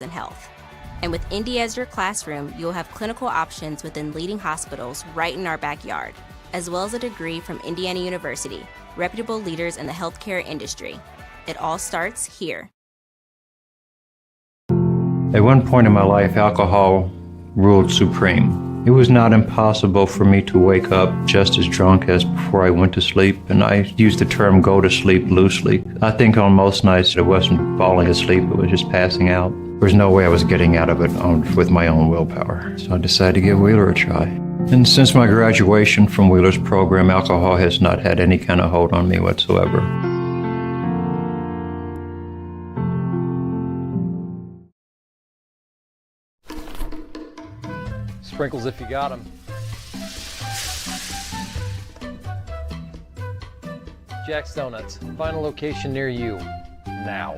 and health. And with Indy as your classroom, you'll have clinical options within leading hospitals right in our backyard, as well as a degree from Indiana University, reputable leaders in the healthcare industry. It all starts here. At one point in my life, alcohol ruled supreme. It was not impossible for me to wake up just as drunk as before I went to sleep, and I use the term go to sleep loosely. I think on most nights it wasn't falling asleep, it was just passing out. There was no way I was getting out of it with my own willpower, so I decided to give Wheeler a try. And since my graduation from Wheeler's program, alcohol has not had any kind of hold on me whatsoever. Sprinkles if you got them. Jack's Donuts, find a location near you now.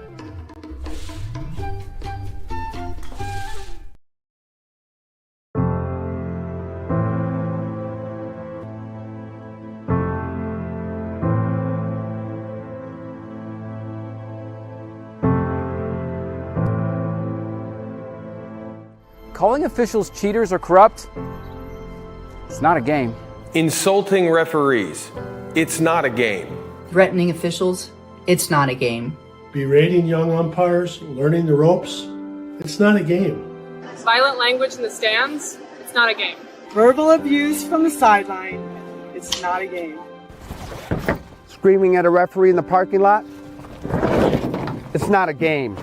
Calling officials cheaters or corrupt, it's not a game. Insulting referees, it's not a game. Threatening officials, it's not a game. Berating young umpires, learning the ropes, it's not a game. Violent language in the stands, it's not a game. Verbal abuse from the sideline, it's not a game. Screaming at a referee in the parking lot, it's not a game.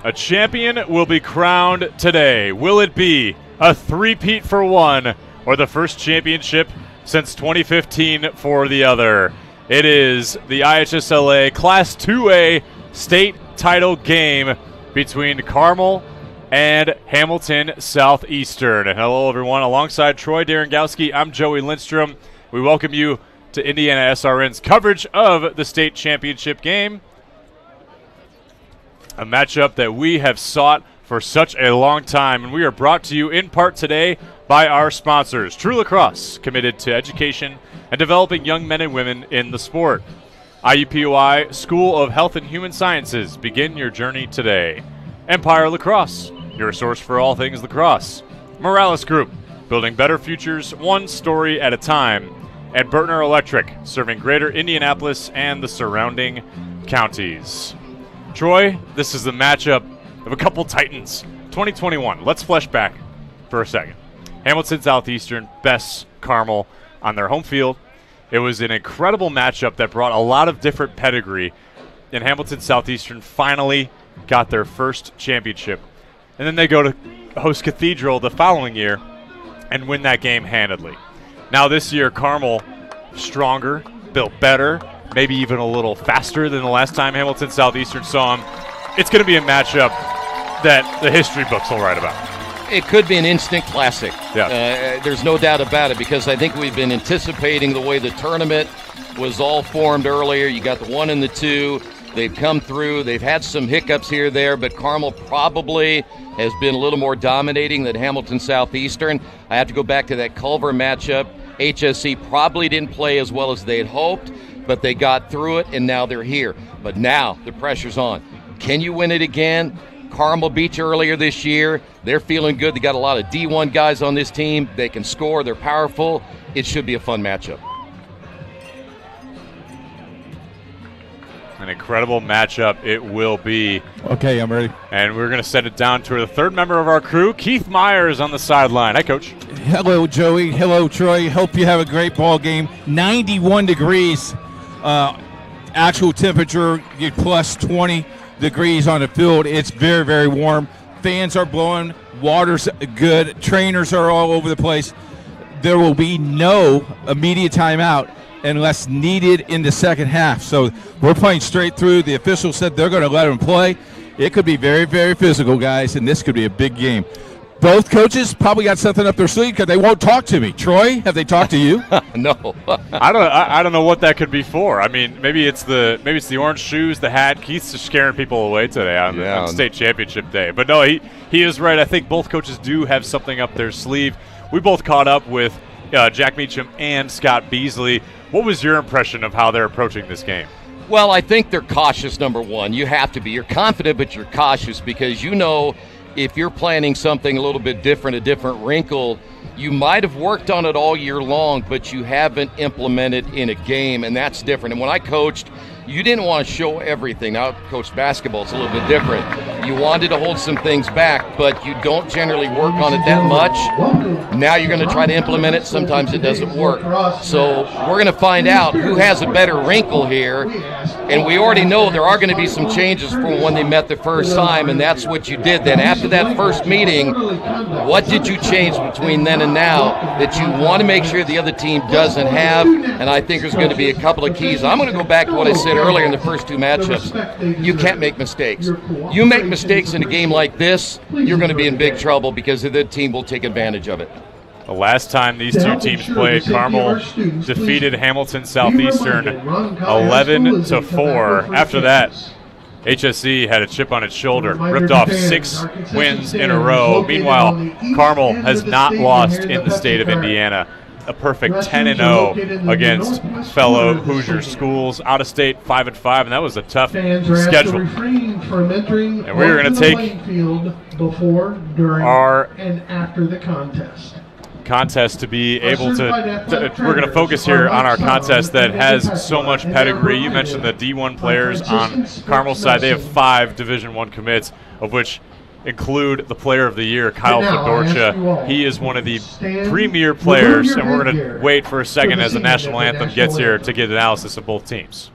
A champion will be crowned today. Will it be a three-peat for one or the first championship since 2015 for the other? It is the IHSLA Class 2A state title game between Carmel and Hamilton Southeastern. And hello, everyone. Alongside Troy Derengowski, I'm Joey Lindstrom. We welcome you to IndianaSRN's coverage of the state championship game. A matchup that we have sought for such a long time, and we are brought to you in part today by our sponsors, True Lacrosse, committed to education and developing young men and women in the sport. IUPUI School of Health and Human Sciences, begin your journey today. Empire Lacrosse, your source for all things lacrosse. Morales Group, building better futures one story at a time. And Bertner Electric, serving greater Indianapolis and the surrounding counties. Troy, this is the matchup of a couple Titans. 2021. Let's flesh back for a second. Hamilton Southeastern bests Carmel on their home field. It was an incredible matchup that brought a lot of different pedigree, and Hamilton Southeastern finally got their first championship. And then they go to host Cathedral the following year and win that game handedly. Now this year, Carmel, stronger, built better, maybe even a little faster than the last time Hamilton Southeastern saw them. It's going to be a matchup that the history books will write about. It could be an instant classic. Yeah. There's no doubt about it, because I think we've been anticipating the way the tournament was all formed earlier. You got the 1 and the 2. They've come through. They've had some hiccups here or there, but Carmel probably has been a little more dominating than Hamilton Southeastern. I have to go back to that Culver matchup. HSC probably didn't play as well as they had hoped, but they got through it, and now they're here. But now the pressure's on. Can you win it again? Carmel beat you earlier this year. They're feeling good. They got a lot of D1 guys on this team. They can score. They're powerful. It should be a fun matchup. An incredible matchup it will be. Okay, I'm ready. And we're going to send it down to the third member of our crew, Keith Myers, on the sideline. Hi, Coach. Hello, Joey. Hello, Troy. Hope you have a great ball game. 91 degrees. Actual temperature, plus 20 degrees on the field. It's very, very warm. Fans are blowing. Water's good. Trainers are all over the place. There will be no immediate timeout unless needed in the second half. So we're playing straight through. The officials said they're going to let them play. It could be very, very physical, guys, and this could be a big game. Both coaches probably got something up their sleeve because they won't talk to me. Troy, have they talked to you? No. I don't know what that could be for. I mean, maybe it's the orange shoes, the hat. Keith's just scaring people away today on state championship day. But no, he is right. I think both coaches do have something up their sleeve. We both caught up with Jack Meacham and Scott Beasley. What was your impression of how they're approaching this game? Well, I think they're cautious, number one. You have to be. You're confident, but you're cautious because you know if you're planning something a little bit different, a different wrinkle, you might have worked on it all year long, but you haven't implemented in a game, and that's different. And when I coached, you didn't want to show everything. Now, I coach basketball, it's a little bit different. You wanted to hold some things back, but you don't generally work on it that much. Now you're going to try to implement it. Sometimes it doesn't work. So we're going to find out who has a better wrinkle here. And we already know there are going to be some changes from when they met the first time, and that's what you did then. After that first meeting, what did you change between then and now that you want to make sure the other team doesn't have? And I think there's going to be a couple of keys. I'm going to go back to what I said earlier in the first two matchups. You can't make mistakes. You make mistakes in a game like this, you're going to be in big trouble because the other team will take advantage of it. The last time these two teams played, Carmel defeated Hamilton Southeastern 11-4. After that, HSC had a chip on its shoulder, ripped off 6 wins in a row. Meanwhile, Carmel has not lost in the state of Indiana. A perfect 10-0 against fellow Hoosier schools. Out of state 5-5, and that was a tough schedule. And we're going to take before, during, our and after the contest to be able to we're going to focus here on our contest that has so much pedigree. You mentioned the D1 players on Carmel's side. They have 5 Division I commits, of which include the player of the year, Kyle Fedorcha. He is one of the premier players, and we're going to wait for a second as the national anthem gets here to get analysis of both teams.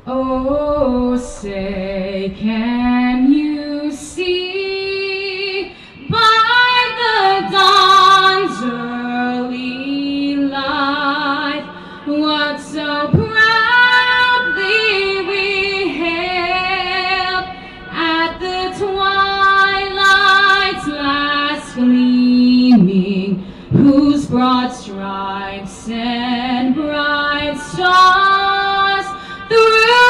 Oh, say, can you see by the dawn's early light what so proudly we hailed at the twilight's last gleaming, whose broad stripes and bright stars through the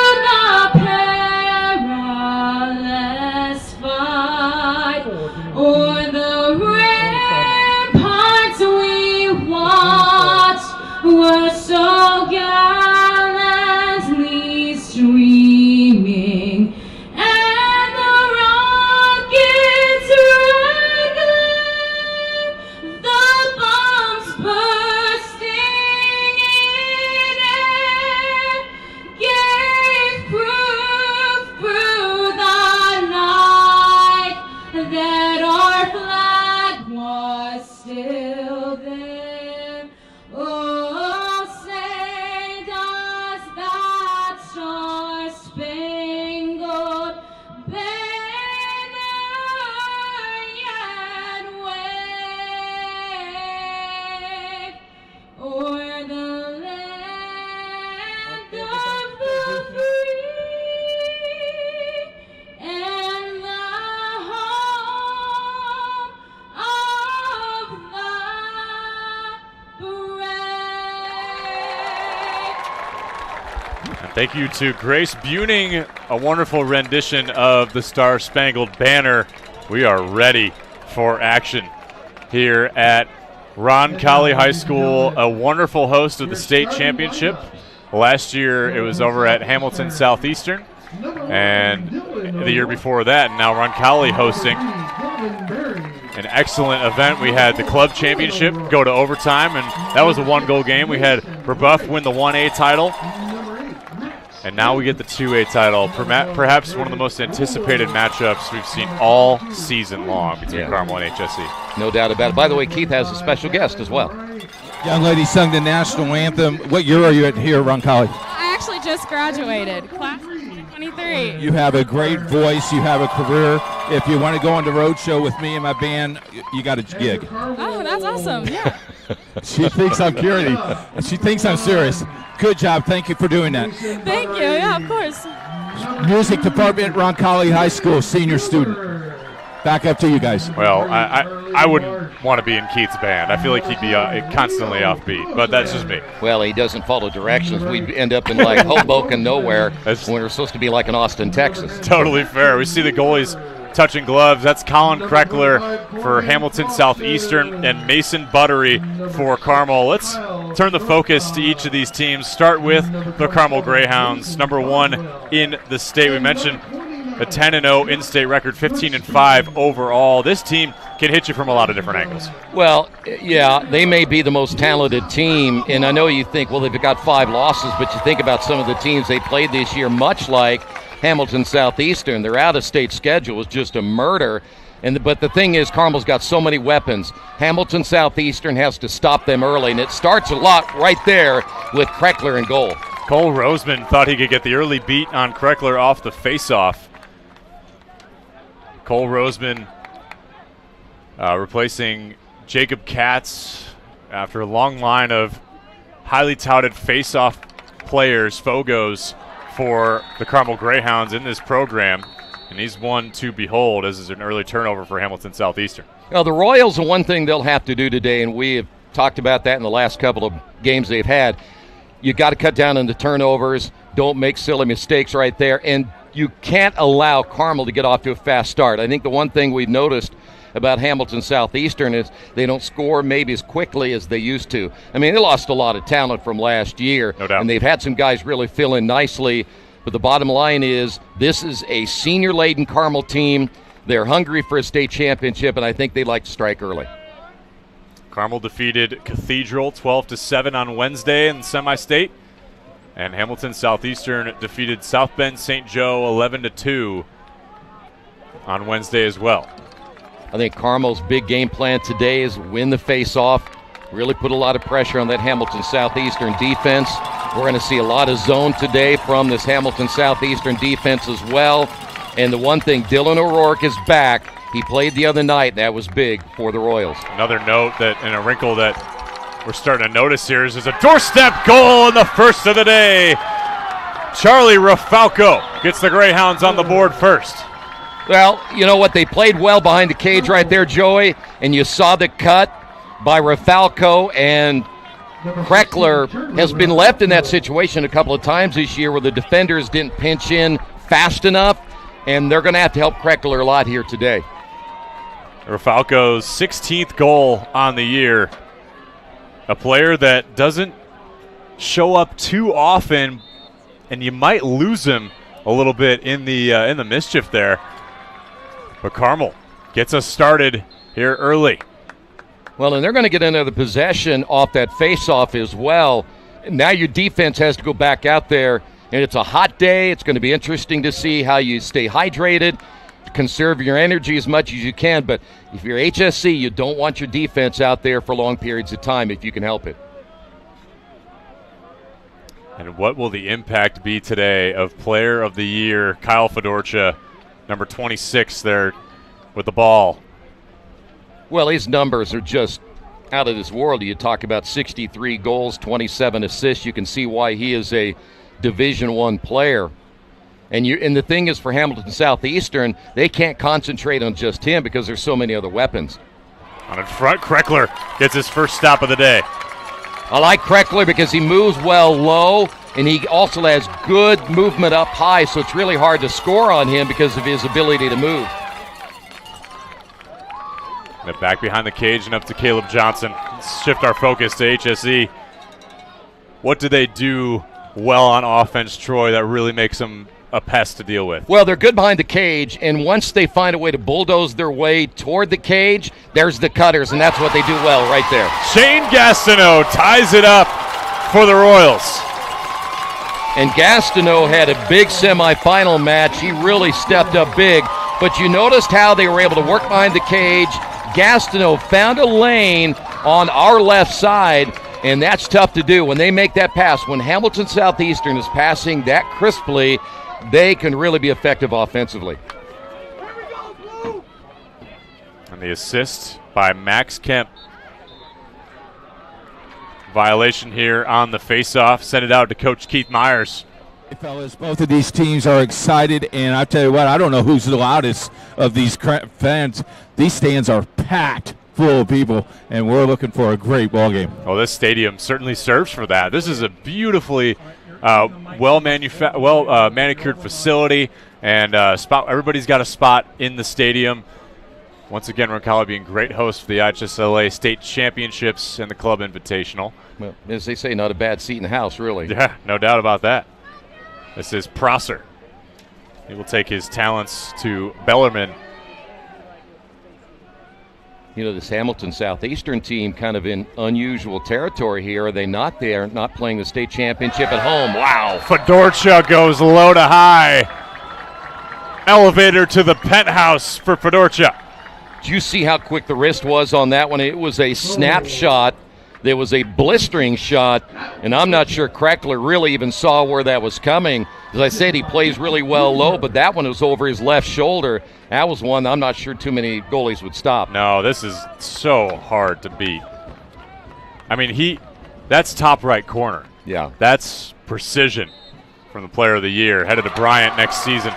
perilous fight o'er the ramparts we watched were so gallantly streaming, and the rockets rattling, the bombs bursting in air, gave proof through the night that our flag was still there. Oh, say does that star-spangled banner yet wave o'er the land of the free and the home of the brave. And thank you to Grace Buning, a wonderful rendition of the Star Spangled Banner. We are ready for action. here at Roncalli High School, a wonderful host of the state championship. Last year it was over at Hamilton Southeastern, and the year before that, now Roncalli hosting an excellent event. We had the club championship go to overtime, and that was a 1-goal game. We had Brebeuf win the 1A title, and now we get the 2A title. Perhaps one of the most anticipated matchups we've seen all season long between Carmel and HSE. No doubt about it. By the way, Keith has a special guest as well. Young lady sung the national anthem. What year are you at here, Roncalli? I actually just graduated, class of 2023. You have a great voice. You have a career. If you want to go on the road show with me and my band, you got a gig. Oh, that's awesome. Yeah. She thinks I'm kidding. She thinks I'm serious. Good job. Thank you for doing that. Thank you. Yeah, of course. Music department, Roncalli High School, senior student. Back up to you guys. Well, I wouldn't want to be in Keith's band. I feel like he'd be constantly offbeat, but that's just me. Well, he doesn't follow directions. We'd end up in like Hoboken nowhere when we're supposed to be like in Austin, Texas. Totally fair. We see the goalies touching gloves. That's Colin Kreckler for Hamilton Southeastern and Mason Buttery for Carmel. Let's turn the focus to each of these teams. Start with the Carmel Greyhounds, number 1 in the state. We mentioned a 10-0 in-state record, 15-5 overall. This team can hit you from a lot of different angles. Well, yeah, they may be the most talented team, and I know you think, well, they've got 5 losses, but you think about some of the teams they played this year, much like Hamilton Southeastern. Their out-of-state schedule was just a murder. But the thing is, Carmel's got so many weapons. Hamilton Southeastern has to stop them early, and it starts a lot right there with Kreckler in goal. Cole Roseman thought he could get the early beat on Kreckler off the face-off. Cole Roseman replacing Jacob Katz after a long line of highly touted face-off players, Fogos, for the Carmel Greyhounds in this program. And he's one to behold, as is an early turnover for Hamilton Southeastern. Well, the Royals, the one thing they'll have to do today, and we have talked about that in the last couple of games they've had, you got to cut down on the turnovers. Don't make silly mistakes right there. And you can't allow Carmel to get off to a fast start. I think the one thing we've noticed about Hamilton Southeastern is they don't score maybe as quickly as they used to. I mean, they lost a lot of talent from last year, no doubt, and they've had some guys really fill in nicely. But the bottom line is this is a senior-laden Carmel team. They're hungry for a state championship, and I think they like to strike early. Carmel defeated Cathedral 12-7 on Wednesday in semi-state. And Hamilton Southeastern defeated South Bend St. Joe 11-2 on Wednesday as well. I think Carmel's big game plan today is win the face-off, really put a lot of pressure on that Hamilton Southeastern defense. We're going to see a lot of zone today from this Hamilton Southeastern defense as well. And the one thing, Dylan O'Rourke is back. He played the other night, and that was big for the Royals. Another note that, and a wrinkle that we're starting to notice here is a doorstep goal in the first of the day. Charlie Rafalco gets the Greyhounds on the board first. Well, you know what? They played well behind the cage right there, Joey, and you saw the cut by Rafalco, and Kreckler has been left in that situation a couple of times this year where the defenders didn't pinch in fast enough, and they're going to have to help Kreckler a lot here today. Rafalco's 16th goal on the year. A player that doesn't show up too often, and you might lose him a little bit in the mischief there. But Carmel gets us started here early. Well, and they're going to get another possession off that face-off as well. Now your defense has to go back out there, and it's a hot day. It's going to be interesting to see how you stay hydrated, conserve your energy as much as you can. But if you're HSC, you don't want your defense out there for long periods of time if you can help it. And what will the impact be today of Player of the Year, Kyle Fedorcha, number 26 there with the ball? Well, his numbers are just out of this world. You talk about 63 goals, 27 assists. You can see why he is a Division I player. And the thing is, for Hamilton Southeastern, they can't concentrate on just him because there's so many other weapons. On in front, Kreckler gets his first stop of the day. I like Kreckler because he moves well low, and he also has good movement up high, so it's really hard to score on him because of his ability to move. And back behind the cage and up to Caleb Johnson. Let's shift our focus to HSE. What do they do well on offense, Troy, that really makes them a pest to deal with? Well, they're good behind the cage, and once they find a way to bulldoze their way toward the cage, there's the cutters, and that's what they do well right there. Shane Gastineau ties it up for the Royals. And Gastineau had a big semifinal match. He really stepped up big, but you noticed how they were able to work behind the cage. Gastineau found a lane on our left side, and that's tough to do. When they make that pass, when Hamilton Southeastern is passing that crisply, they can really be effective offensively. And the assist by Max Kemp. Violation here on the faceoff. Send it out to Coach Keith Myers. Hey, fellas, both of these teams are excited, and I tell you what, I don't know who's the loudest of these fans. These stands are packed full of people, and we're looking for a great ball game. Oh, this stadium certainly serves for that. This is a beautifully manicured facility, and spot. Everybody's got a spot in the stadium. Once again, Roncalli being great host for the IHSLA State Championships and the Club Invitational. Well, as they say, not a bad seat in the house, really. Yeah, no doubt about that. This is Prosser. He will take his talents to Bellarmine. You know, this Hamilton Southeastern team kind of in unusual territory here. Are they not there, not playing the state championship at home? Wow. Fedorcha goes low to high. Elevator to the penthouse for Fedorcha. Did you see how quick the wrist was on that one? It was a snapshot. There was a blistering shot, and I'm not sure Kreckler really even saw where that was coming. As I said, he plays really well low, but that one was over his left shoulder. That was one I'm not sure too many goalies would stop. No, this is so hard to beat. I mean, that's top right corner. Yeah. That's precision from the player of the year, headed to Bryant next season.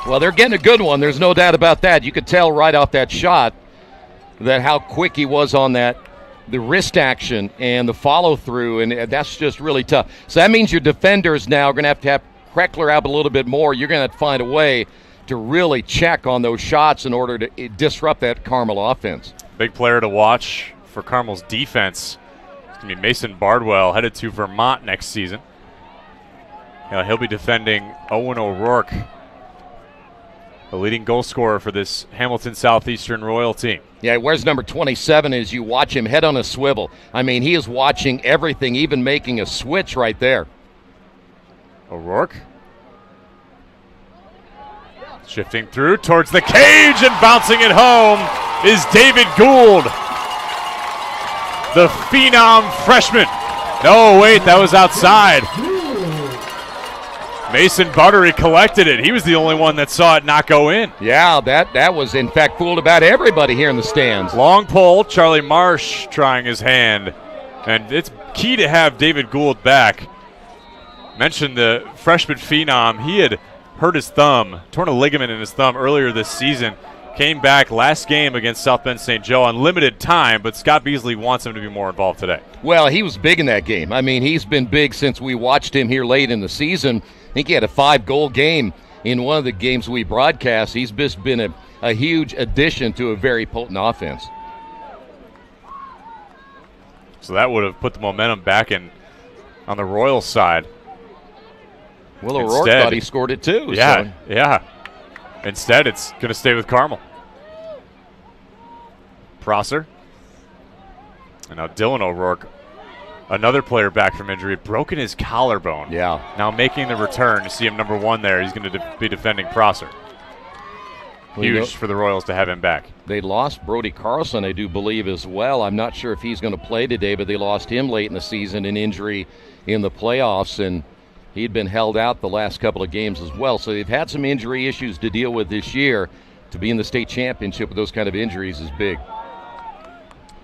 Well, they're getting a good one. There's no doubt about that. You could tell right off that shot that how quick he was on that, the wrist action and the follow-through, and that's just really tough. So that means your defenders now are going to have Kreckler out a little bit more. You're going to have to find a way to really check on those shots in order to disrupt that Carmel offense. Big player to watch for Carmel's defense. It's going to be Mason Bardwell, headed to Vermont next season. He'll be defending Owen O'Rourke, the leading goal scorer for this Hamilton Southeastern Royal team. Yeah, where's number 27 as you watch him head on a swivel. I mean, he is watching everything, even making a switch right there. O'Rourke. Shifting through towards the cage and bouncing it home is David Gould, the phenom freshman. No, wait, that was outside. Mason Buttery collected it. He was the only one that saw it not go in. Yeah, that was, in fact, fooled about everybody here in the stands. Long pole, Charlie Marsh trying his hand. And it's key to have David Gould back. Mentioned the freshman phenom. He had hurt his thumb, torn a ligament in his thumb earlier this season. Came back last game against South Bend St. Joe on limited time, but Scott Beasley wants him to be more involved today. Well, he was big in that game. I mean, he's been big since we watched him here late in the season. I think he had a 5-goal game in one of the games we broadcast. He's just been a huge addition to a very potent offense. So that would have put the momentum back in on the Royals side. Well, O'Rourke thought he scored it too. Yeah, so. yeah. Instead, it's going to stay with Carmel. Prosser. And now Dylan O'Rourke, another player back from injury, broken his collarbone. Yeah. Now making the return to see him number one there. He's going to be defending Prosser. Huge for the Royals to have him back. They lost Brody Carlson, I do believe, as well. I'm not sure if he's going to play today, but they lost him late in the season in injury in the playoffs, and he'd been held out the last couple of games as well. So they've had some injury issues to deal with this year. To be in the state championship with those kind of injuries is big.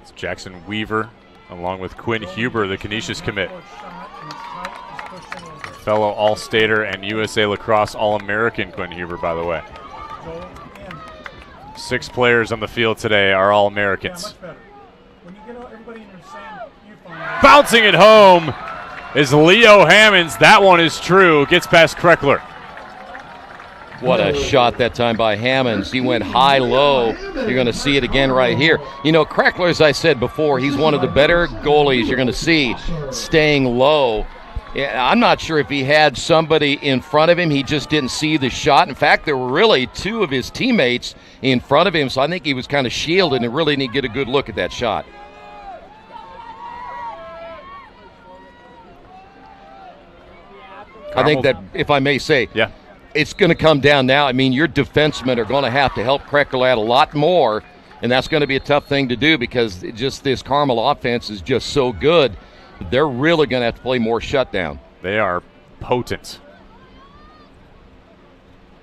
It's Jackson Weaver along with Quinn Huber, the Canisius commit. Fellow All-Stater and USA Lacrosse All-American Quinn Huber, by the way. 6 players on the field today are All-Americans. Bouncing it home is Leo Hammonds. That one is true. Gets past Kreckler. What a shot that time by Hammonds. He went high-low. You're going to see it again right here. You know, Kreckler, as I said before, he's one of the better goalies you're going to see staying low. Yeah, I'm not sure if he had somebody in front of him. He just didn't see the shot. In fact, there were really two of his teammates in front of him, so I think he was kind of shielded and really didn't get a good look at that shot. I think that, if I may say, yeah, it's going to come down now. I mean, your defensemen are going to have to help Kreckler out a lot more, and that's going to be a tough thing to do because just this Carmel offense is just so good. They're really going to have to play more shutdown. They are potent.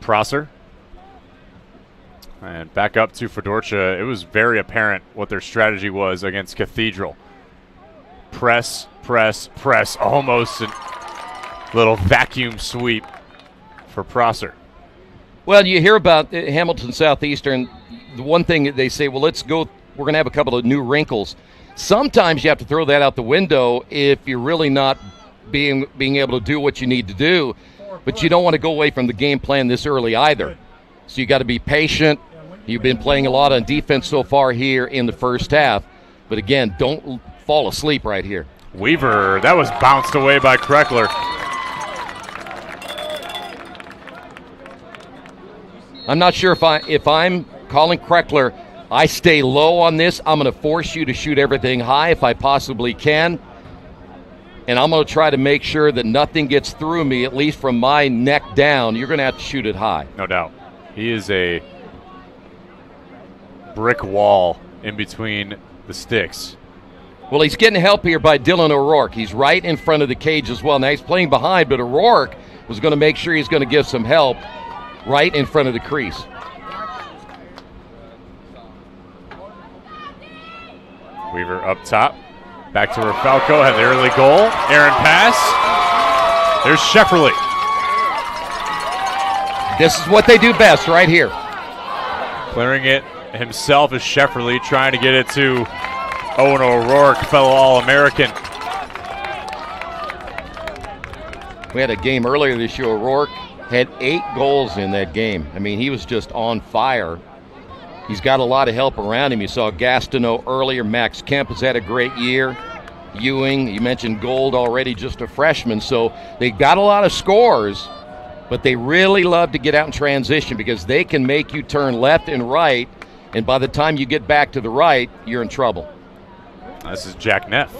Prosser. And back up to Fedorcha. It was very apparent what their strategy was against Cathedral. Press, press, press. Almost a little vacuum sweep for Prosser. Well, you hear about Hamilton Southeastern. The one thing that they say, well, let's go. We're going to have a couple of new wrinkles. Sometimes you have to throw that out the window if you're really not being able to do what you need to do. But you don't want to go away from the game plan this early either. So you got to be patient. You've been playing a lot on defense so far here in the first half. But again, don't fall asleep right here. Weaver, that was bounced away by Kreckler. I'm not sure if I'm calling Kreckler, I stay low on this. I'm going to force you to shoot everything high if I possibly can. And I'm going to try to make sure that nothing gets through me, at least from my neck down. You're going to have to shoot it high. No doubt. He is a brick wall in between the sticks. Well, he's getting help here by Dylan O'Rourke. He's right in front of the cage as well. Now he's playing behind, but O'Rourke was going to make sure he's going to give some help right in front of the crease. Weaver up top. Back to Rafalco. Had the early goal. Aaron pass. There's Shefferly. This is what they do best right here. Clearing it himself is Shefferly, trying to get it to Owen O'Rourke, fellow All-American. We had a game earlier this year. O'Rourke had 8 goals in that game. I mean, he was just on fire. He's got a lot of help around him. You saw Gastineau earlier. Max Kemp has had a great year. Ewing, you mentioned Gold already, just a freshman. So they got a lot of scores, but they really love to get out in transition because they can make you turn left and right, and by the time you get back to the right, you're in trouble. This is Jack Neff.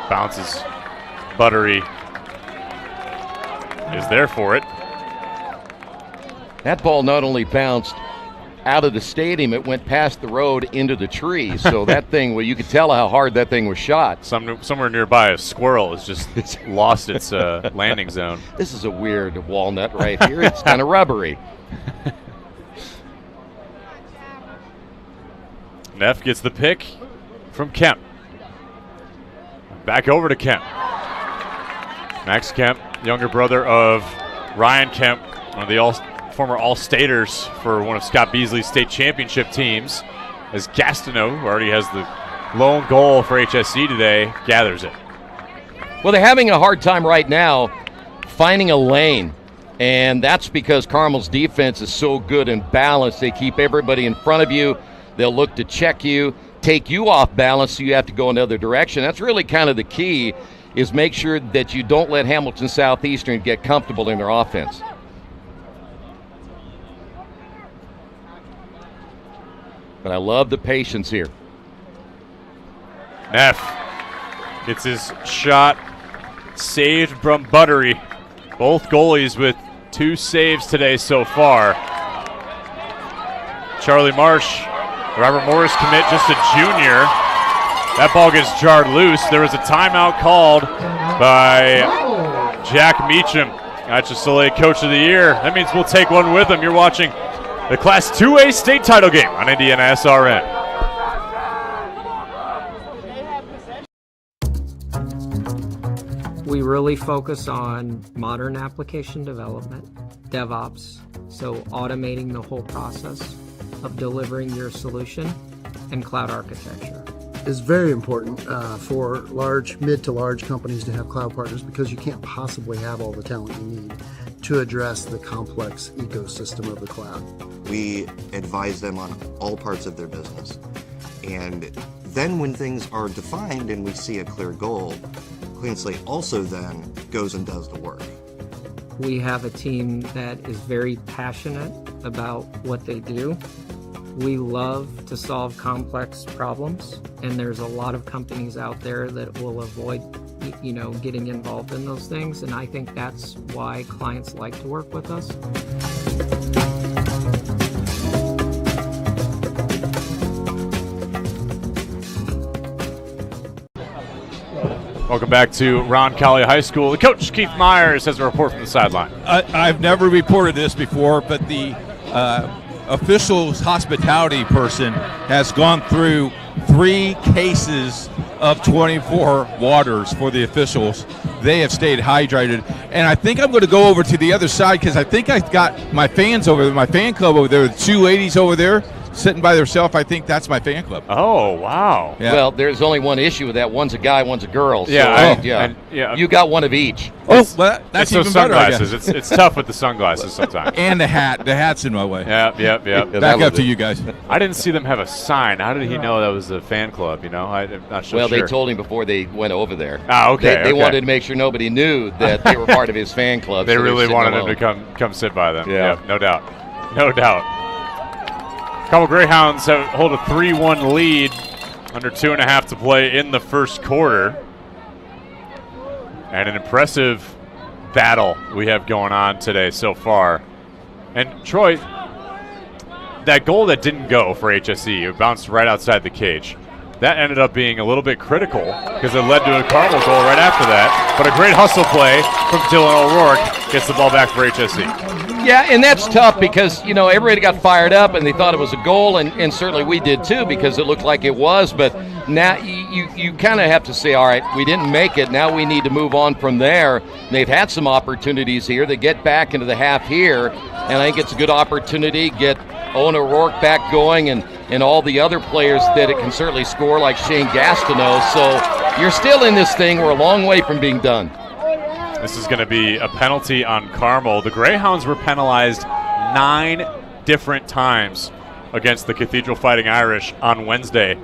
Bounces. Buttery is there for it. That ball not only bounced out of the stadium, it went past the road into the trees. So that thing, well, you could tell how hard that thing was shot. Somewhere nearby, a squirrel has just lost its landing zone. This is a weird walnut right here. It's kind of rubbery. Neff gets the pick from Kemp. Back over to Kemp. Max Kemp, younger brother of Ryan Kemp, one of the former All-Staters for one of Scott Beasley's state championship teams, as Gastineau, who already has the lone goal for HSC today, gathers it. Well, they're having a hard time right now finding a lane, and that's because Carmel's defense is so good and balanced. They keep everybody in front of you. They'll look to check you, take you off balance, so you have to go another direction. That's really kind of the key, is make sure that you don't let Hamilton Southeastern get comfortable in their offense. But I love the patience here. Neff gets his shot saved from Buttery. Both goalies with 2 saves today so far. Charlie Marsh, Robert Morris commit, just a junior. That ball gets jarred loose. There was a timeout called by Jack Meacham, Atchison Coach of the Year. That means we'll take one with him. You're watching the Class 2A state title game on IndianaSRN. We really focus on modern application development, DevOps, so automating the whole process of delivering your solution, and cloud architecture. is very important for mid to large companies to have cloud partners, because you can't possibly have all the talent you need to address the complex ecosystem of the cloud. We advise them on all parts of their business. And then when things are defined and we see a clear goal, Clean Slate also then goes and does the work. We have a team that is very passionate about what they do. We love to solve complex problems, and there's a lot of companies out there that will avoid, getting involved in those things, and I think that's why clients like to work with us. Welcome back to Roncalli High School. Coach Keith Myers has a report from the sideline. I've never reported this before, but the officials hospitality person has gone through 3 cases of 24 waters for the officials. They have stayed hydrated. And I think I'm going to go over to the other side, because I think I've got my fans over there, my fan club over there, the 2 ladies over there sitting by themselves. I think that's my fan club. Oh, wow. Yeah. Well, there's only one issue with that. One's a guy, one's a girl. So, Yeah. You got one of each. Oh, well, that's it's even those better, I sunglasses. guess. It's tough with the sunglasses sometimes. And the hat. The hat's in my way. Yep. Back up to you guys. I didn't see them have a sign. How did he know that was a fan club? I'm not sure. Well, they told him before they went over there. Ah, okay. They wanted to make sure nobody knew that they were part of his fan club. They so really sitting wanted alone. him to come sit by them. Yeah. Yep, no doubt. Carmel Greyhounds hold a 3-1 lead. Under 2.5 to play in the first quarter. And an impressive battle we have going on today so far. And Troy, that goal that didn't go for HSE, it bounced right outside the cage. That ended up being a little bit critical because it led to a Carmel goal right after that. But a great hustle play from Dylan O'Rourke gets the ball back for HSE. Yeah, and that's tough because, everybody got fired up and they thought it was a goal, and certainly we did too because it looked like it was. But now you kind of have to say, all right, we didn't make it. Now we need to move on from there. They've had some opportunities here. They get back into the half here, and I think it's a good opportunity. Get Owen O'Rourke back going and all the other players that it can certainly score, like Shane Gastineau. So you're still in this thing. We're a long way from being done. This is going to be a penalty on Carmel. The Greyhounds were penalized 9 different times against the Cathedral Fighting Irish on Wednesday.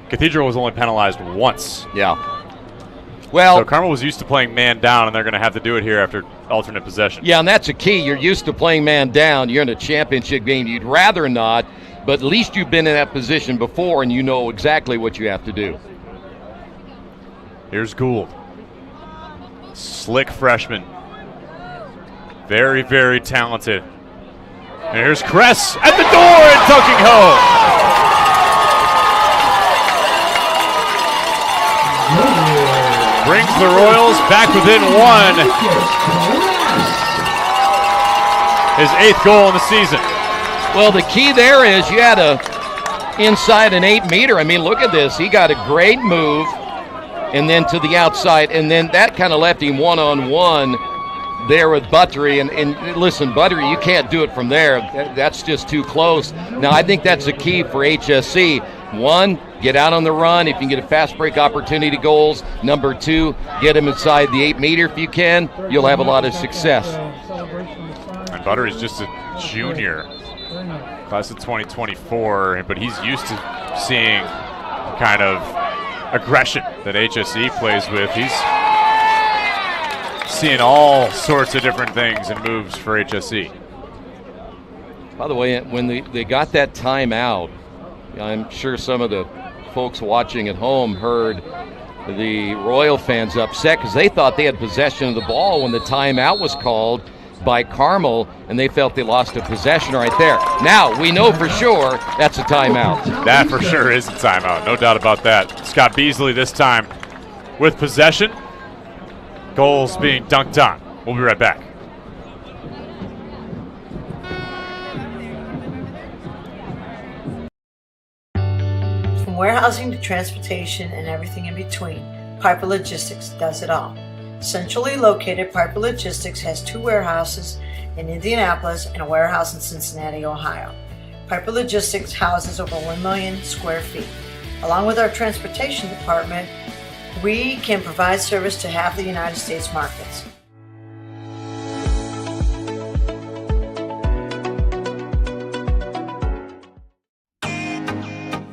Cathedral was only penalized once. Yeah. Well, so Carmel was used to playing man down, and they're going to have to do it here after alternate possession. Yeah, and that's a key. You're used to playing man down. You're in a championship game. You'd rather not, but at least you've been in that position before, and you know exactly what you have to do. Here's Gould. Slick freshman. Very, very talented. And here's Kress at the door and dunking home. Brings the Royals back within 1. His 8th goal in the season. Well, the key there is you had inside an 8-meter. I mean, look at this. He got a great move. And then to the outside, and then that kind of left him one-on-one there with Buttery. And listen, Buttery, you can't do it from there. That's just too close. Now, I think that's the key for HSC. 1, get out on the run. If you can get a fast break opportunity goals. Number 2, get him inside the 8-meter if you can. You'll have a lot of success. And Buttery's just a junior, class of 2024, but he's used to seeing kind of aggression that HSE plays with. He's seeing all sorts of different things and moves for HSE. By the way, when they got that timeout, I'm sure some of the folks watching at home heard the Royal fans upset because they thought they had possession of the ball when the timeout was called by Carmel, and they felt they lost a possession right there. Now, we know for sure that's a timeout. That for sure is a timeout, no doubt about that. Scott Beasley this time with possession. Goals being dunked on. We'll be right back. From warehousing to transportation and everything in between, Piper Logistics does it all. Centrally located, Piper Logistics has 2 warehouses in Indianapolis and a warehouse in Cincinnati, Ohio. Piper Logistics houses over 1 million square feet. Along with our transportation department, we can provide service to half the United States markets.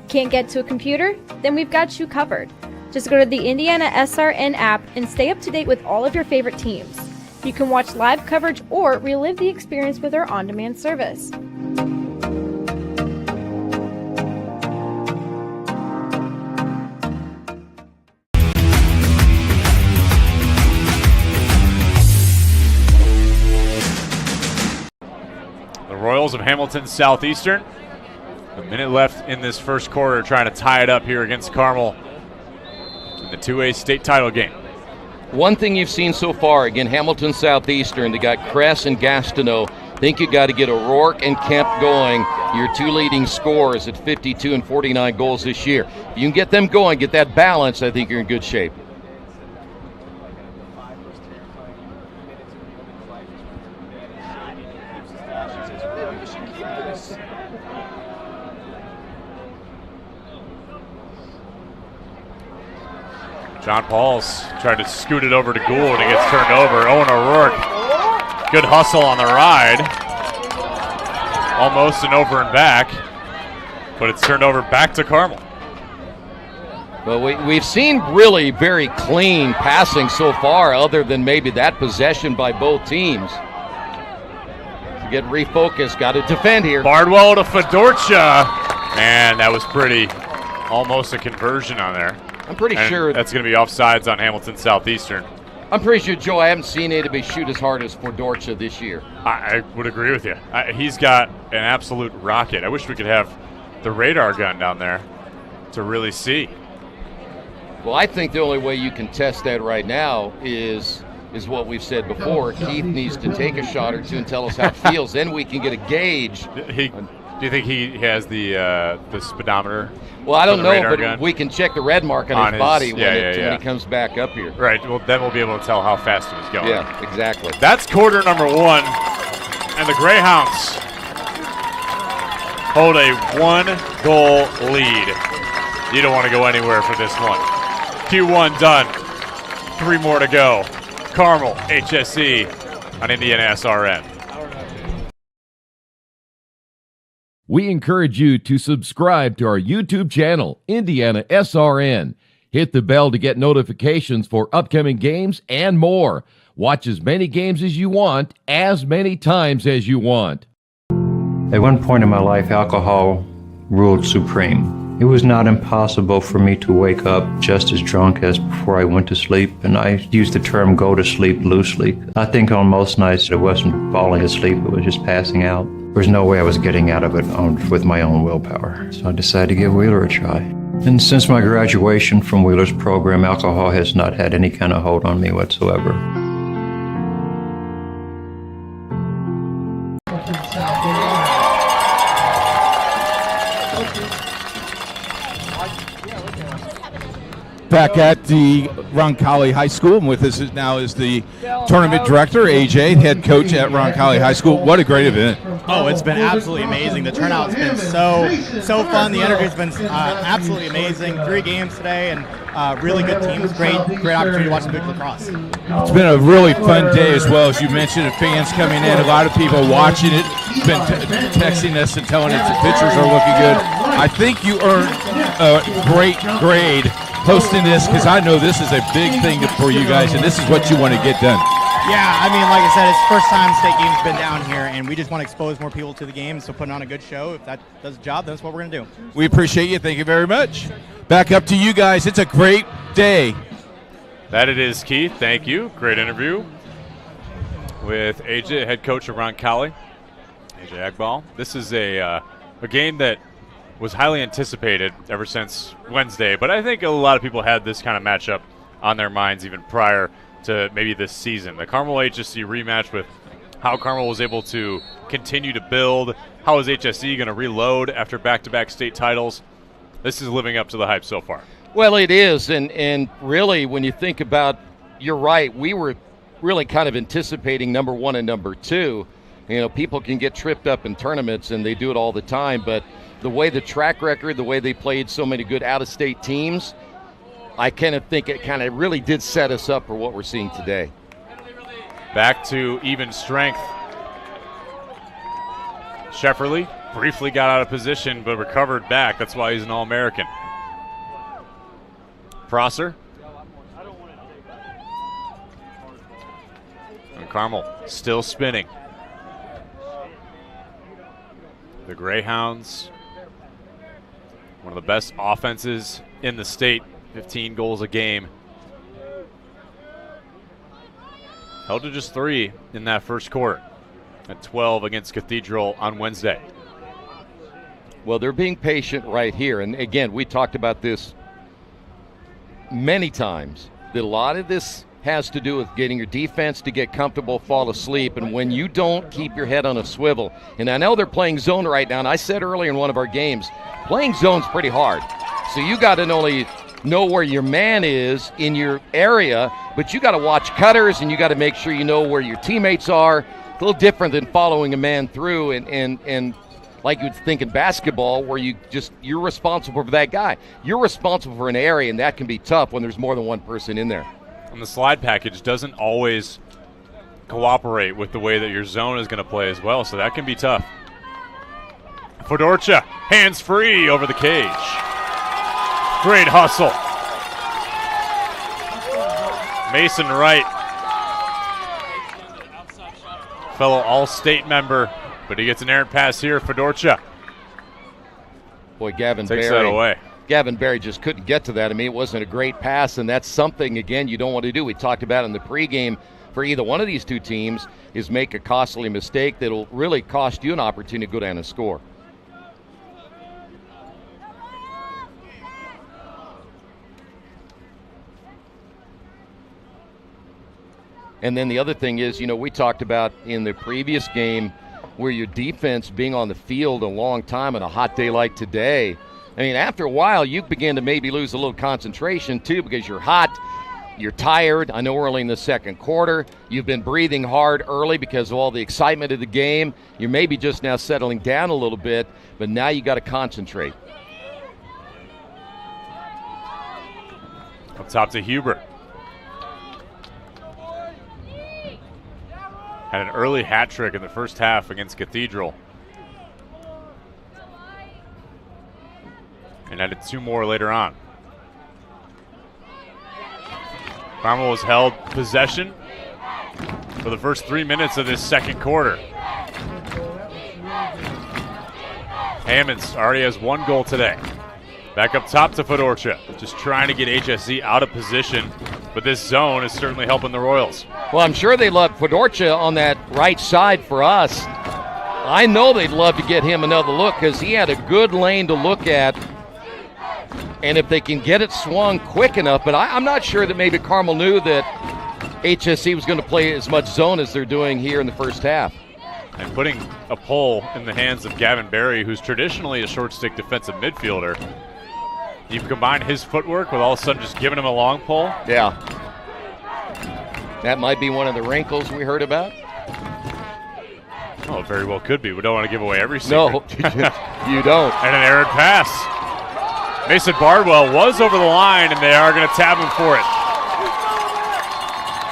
Can't get to a computer? Then we've got you covered. Just go to the IndianaSRN app and stay up to date with all of your favorite teams. You can watch live coverage or relive the experience with our on-demand service. The Royals of Hamilton Southeastern. A minute left in this first quarter, trying to tie it up here against Carmel in the 2A state title game. One thing you've seen so far, again, Hamilton Southeastern, they got Kress and Gastineau. Think you got to get O'Rourke and Kemp going, your two leading scorers at 52 and 49 goals this year. If you can get them going, get that balance, I think you're in good shape. John Paul's trying to scoot it over to Gould and it gets turned over. Owen O'Rourke, good hustle on the ride. Almost an over and back, but it's turned over back to Carmel. Well, we've seen really very clean passing so far, other than maybe that possession by both teams. To get refocused, got to defend here. Bardwell to Fedorcha, and that was pretty, almost a conversion on there. I'm pretty sure that's going to be offsides on Hamilton Southeastern. I'm pretty sure, Joe, I haven't seen A-to-B shoot as hard as Fedorcha this year. I would agree with you. He's got an absolute rocket. I wish we could have the radar gun down there to really see. Well, I think the only way you can test that right now is what we've said before. Keith needs to take a shot or two and tell us how it feels. Then we can get a gauge. Do you think he has the speedometer? Well, I don't know, but gun? We can check the red mark on his body when he comes back up here. Right. Well, then we'll be able to tell how fast he was going. Yeah, exactly. That's quarter number one, and the Greyhounds hold a 1-goal lead. You don't want to go anywhere for this one. Q1 done. 3 more to go. Carmel, HSE on IndianaSRN. We encourage you to subscribe to our YouTube channel, IndianaSRN. Hit the bell to get notifications for upcoming games and more. Watch as many games as you want, as many times as you want. At one point in my life, alcohol ruled supreme. It was not impossible for me to wake up just as drunk as before I went to sleep, and I use the term go to sleep loosely. I think on most nights it wasn't falling asleep, it was just passing out. There was no way I was getting out of it with my own willpower, so I decided to give Wheeler a try. And since my graduation from Wheeler's program, alcohol has not had any kind of hold on me whatsoever. Back at the Roncalli High School, and with us now is the tournament director, AJ, head coach at Roncalli High School. What a great event. Oh, it's been absolutely amazing. The turnout's been so fun. The energy's been absolutely amazing. 3 games today, and really good teams. Great opportunity to watch some good lacrosse. It's been a really fun day as well, as you mentioned, the fans coming in, a lot of people watching it, been texting us and telling us the pictures are looking good. I think you earned a great grade hosting this, because I know this is a big thing for you guys, and this is what you want to get done. Yeah, I mean, like I said, it's the first time state game's been down here, and we just want to expose more people to the game, so putting on a good show, if that does the job, that's what we're going to do. We appreciate you. Thank you very much. Back up to you guys. It's a great day. That it is, Keith. Thank you. Great interview with AJ, head coach of Roncalli, AJ Agbal. This is a game that was highly anticipated ever since Wednesday, but I think a lot of people had this kind of matchup on their minds even prior to maybe this season. The Carmel HSE rematch with how Carmel was able to continue to build. How is HSE going to reload after back-to-back state titles? This is living up to the hype so far. Well, it is, and really when you think about, you're right, we were really kind of anticipating number 1 and number 2. You know, people can get tripped up in tournaments, and they do it all the time, but the way the track record, the way they played so many good out-of-state teams, I kind of think it kind of really did set us up for what we're seeing today. Back to even strength. Shefferly briefly got out of position but recovered back. That's why he's an All-American. Prosser. And Carmel still spinning. The Greyhounds, one of the best offenses in the state, 15 goals a game. Held to just 3 in that first quarter at 12 against Cathedral on Wednesday. Well, they're being patient right here. And again, we talked about this many times, that a lot of this has to do with getting your defense to get comfortable, fall asleep, and when you don't keep your head on a swivel. And I know they're playing zone right now, and I said earlier in one of our games, playing zone's pretty hard. So you got to not only know where your man is in your area, but you got to watch cutters, and you got to make sure you know where your teammates are. It's a little different than following a man through and like you would think in basketball, where you're responsible for that guy. You're responsible for an area, and that can be tough when there's more than one person in there. And the slide package doesn't always cooperate with the way that your zone is going to play as well, so that can be tough. Fedorcha, hands free over the cage. Great hustle. Mason Wright, fellow All-State member, but he gets an errant pass here. Fedorcha. Boy, Gavin takes Berry. that away. Gavin Berry just couldn't get to that. I mean, it wasn't a great pass, and that's something, again, you don't want to do. We talked about in the pregame for either one of these two teams is make a costly mistake that'll really cost you an opportunity to go down and score. And then the other thing is, we talked about in the previous game where your defense being on the field a long time on a hot day like today, I mean, after a while, you begin to maybe lose a little concentration, too, because you're hot, you're tired. I know we're only in the second quarter. You've been breathing hard early because of all the excitement of the game. You're maybe just now settling down a little bit, but now you got to concentrate. Up top to Huber. Had an early hat trick in the first half against Cathedral. And added 2 more later on. Carmel was held possession for the first 3 minutes of this second quarter. Hammonds already has 1 goal today. Back up top to Fedorcha, just trying to get HSE out of position, but this zone is certainly helping the Royals. Well, I'm sure they love Fedorcha on that right side for us. I know they'd love to get him another look because he had a good lane to look at. And if they can get it swung quick enough, but I'm not sure that maybe Carmel knew that HSE was going to play as much zone as they're doing here in the first half. And putting a pull in the hands of Gavin Berry, who's traditionally a short stick defensive midfielder. You combine his footwork with all of a sudden just giving him a long pull. Yeah. That might be one of the wrinkles we heard about. Oh, it very well could be. We don't want to give away every secret. No, you don't. And an errant pass. Mason Bardwell was over the line, and they are going to tab him for it.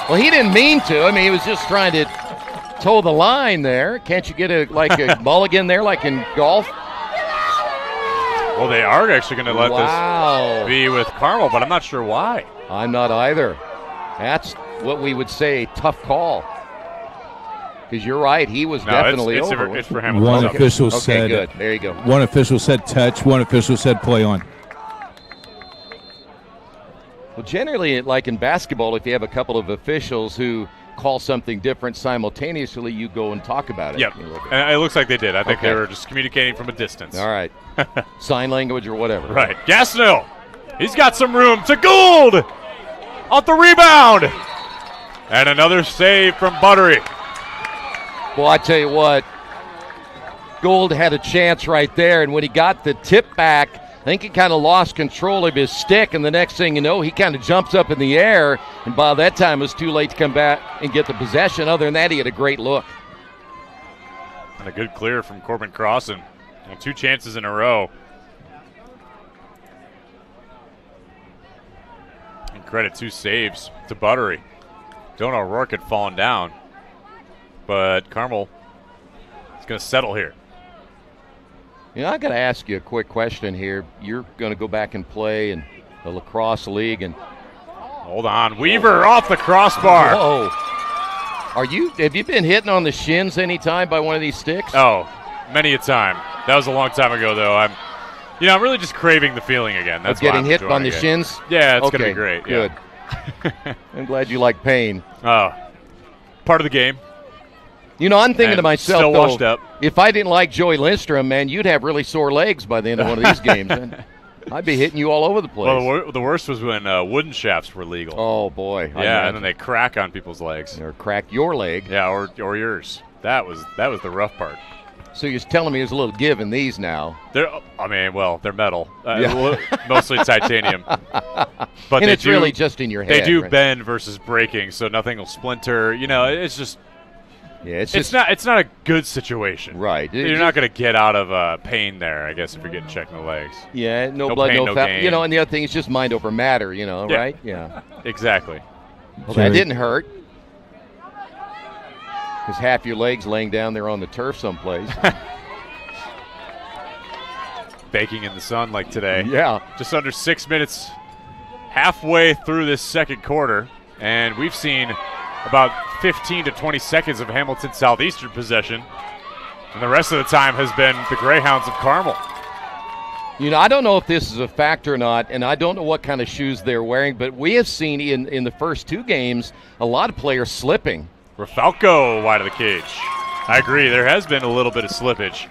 Well, he didn't mean to. I mean, he was just trying to toe the line there. Can't you get a mulligan there like in golf? Well, they are actually going to let this be with Carmel, but I'm not sure why. I'm not either. That's what we would say a tough call. Because you're right, he was definitely over. It's for him. One official said. Okay, good. There you go. One official said touch. One official said play on. Well, generally, like in basketball, if you have a couple of officials who call something different simultaneously, you go and talk about it. Yep. And it looks like they did. I think they were just communicating from a distance. All right. Sign language or whatever. Right. Gastineau. He's got some room to Gould. Off the rebound. And another save from Buttery. Well, I tell you what, Gould had a chance right there, and when he got the tip back, I think he kind of lost control of his stick, and the next thing you know, he kind of jumps up in the air, and by that time it was too late to come back and get the possession. Other than that, he had a great look. And a good clear from Corbin Cross, and Well, 2 chances in a row. And credit 2 saves to Buttery. Don't know Rourke had fallen down, but Carmel is going to settle here. You know, I got to ask you a quick question here. You're going to go back and play in the Lacrosse League, and hold on, Weaver off the crossbar. Whoa! Have you been hitting on the shins any time by one of these sticks? Oh, many a time. That was a long time ago, though. I'm really just craving the feeling again. That's getting hit on the shins. Yeah, it's gonna be great. Good. Yeah. I'm glad you like pain. Oh, part of the game. You know, I'm thinking And to myself, still washed though, up. if I didn't like Joey Lindstrom, man, you'd have really sore legs by the end of one of these games. Man. I'd be hitting you all over the place. Well, the worst was when wooden shafts were legal. Oh, boy. Yeah, and then they crack on people's legs. Or crack your leg. Yeah, or yours. That was the rough part. So you're telling me there's a little give in these now. They're metal. Mostly titanium. But and it's really just in your head. They do right? bend versus breaking, so nothing will splinter. It's just... Yeah, it's not a good situation. Right. You're not going to get out of pain there, I guess, if you're getting checked in the legs. Yeah, no blood, pain, no foul. gain. And the other thing is just mind over matter, Yeah. right? Yeah. Exactly. Well, that didn't hurt. Because half your legs laying down there on the turf someplace. Baking in the sun like today. Yeah. Just under 6 minutes halfway through this second quarter, and we've seen about 15 to 20 seconds of Hamilton Southeastern possession, and the rest of the time has been the Greyhounds of Carmel. I don't know if this is a factor or not, and I don't know what kind of shoes they're wearing, but we have seen in the first 2 games a lot of players slipping. Rafalco wide of the cage. I agree. There has been a little bit of slippage.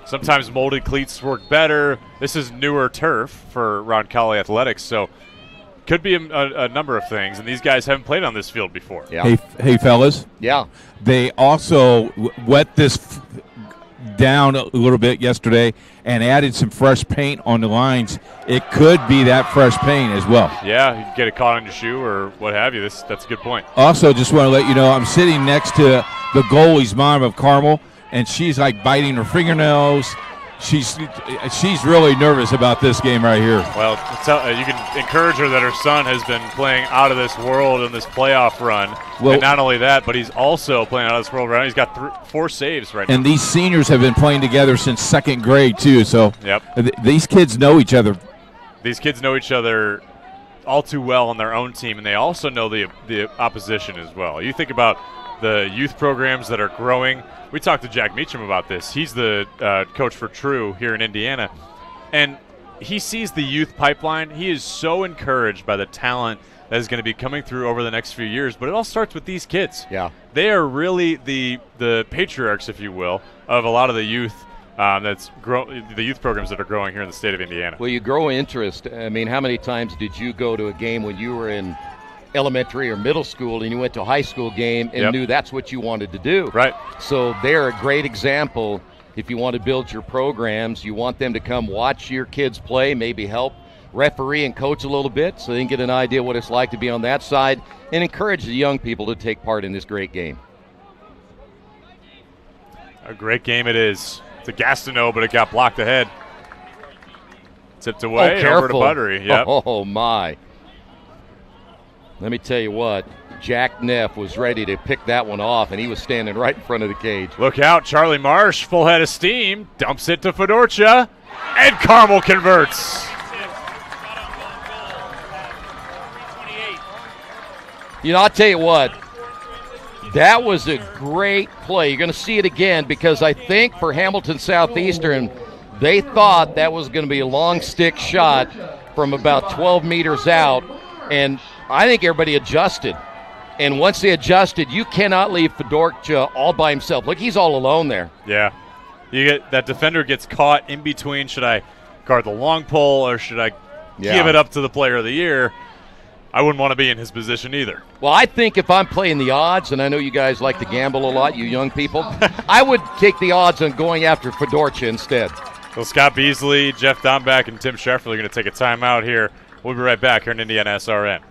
Sometimes molded cleats work better. This is newer turf for Roncalli Athletics, so could be a number of things, and these guys haven't played on this field before. Yeah. Hey, fellas. Yeah. They also wet this down a little bit yesterday and added some fresh paint on the lines. It could be that fresh paint as well. Yeah, you can get it caught on your shoe or what have you. That's a good point. Also, just want to let you know, I'm sitting next to the goalie's mom of Carmel, and she's like biting her fingernails. She's really nervous about this game right here. Well, you can encourage her that her son has been playing out of this world in this playoff run. Well, and not only that, but he's also playing out of this world right now. He's got 4 saves right now. And these seniors have been playing together since 2nd grade, too. So these kids know each other. These kids know each other all too well on their own team, and they also know the opposition as well. You think about the youth programs that are growing. We talked to Jack Meacham about this. He's the coach for True here in Indiana, and he sees the youth pipeline. He is so encouraged by the talent that is going to be coming through over the next few years, but it all starts with these kids. Yeah. They are really the patriarchs, if you will, of a lot of the youth the youth programs that are growing here in the state of Indiana. Well, you grow interest. I mean, how many times did you go to a game when you were in elementary or middle school and you went to a high school game and knew that's what you wanted to do? Right. So they're a great example. If you want to build your programs, you want them to come watch your kids play, maybe help referee and coach a little bit so they can get an idea what it's like to be on that side, and encourage the young people to take part in this great game. A great game it is. It's a Gastineau, but it got blocked ahead. Tipped away over to Buttery. Yep. Oh, my. Let me tell you what, Jack Neff was ready to pick that one off, and he was standing right in front of the cage. Look out, Charlie Marsh, full head of steam, dumps it to Fedorcha, and Carmel converts. I'll tell you what, that was a great play. You're going to see it again because I think for Hamilton Southeastern, they thought that was going to be a long stick shot from about 12 meters out, and I think everybody adjusted. And once they adjusted, you cannot leave Fedorcha all by himself. Look, he's all alone there. Yeah. That defender gets caught in between. Should I guard the long pole or should I give it up to the player of the year? I wouldn't want to be in his position either. Well, I think if I'm playing the odds, and I know you guys like to gamble a lot, you young people, I would take the odds on going after Fedorcha instead. Well, Scott Beasley, Jeff Dombeck, and Tim Scheffler are going to take a timeout here. We'll be right back here in IndianaSRN.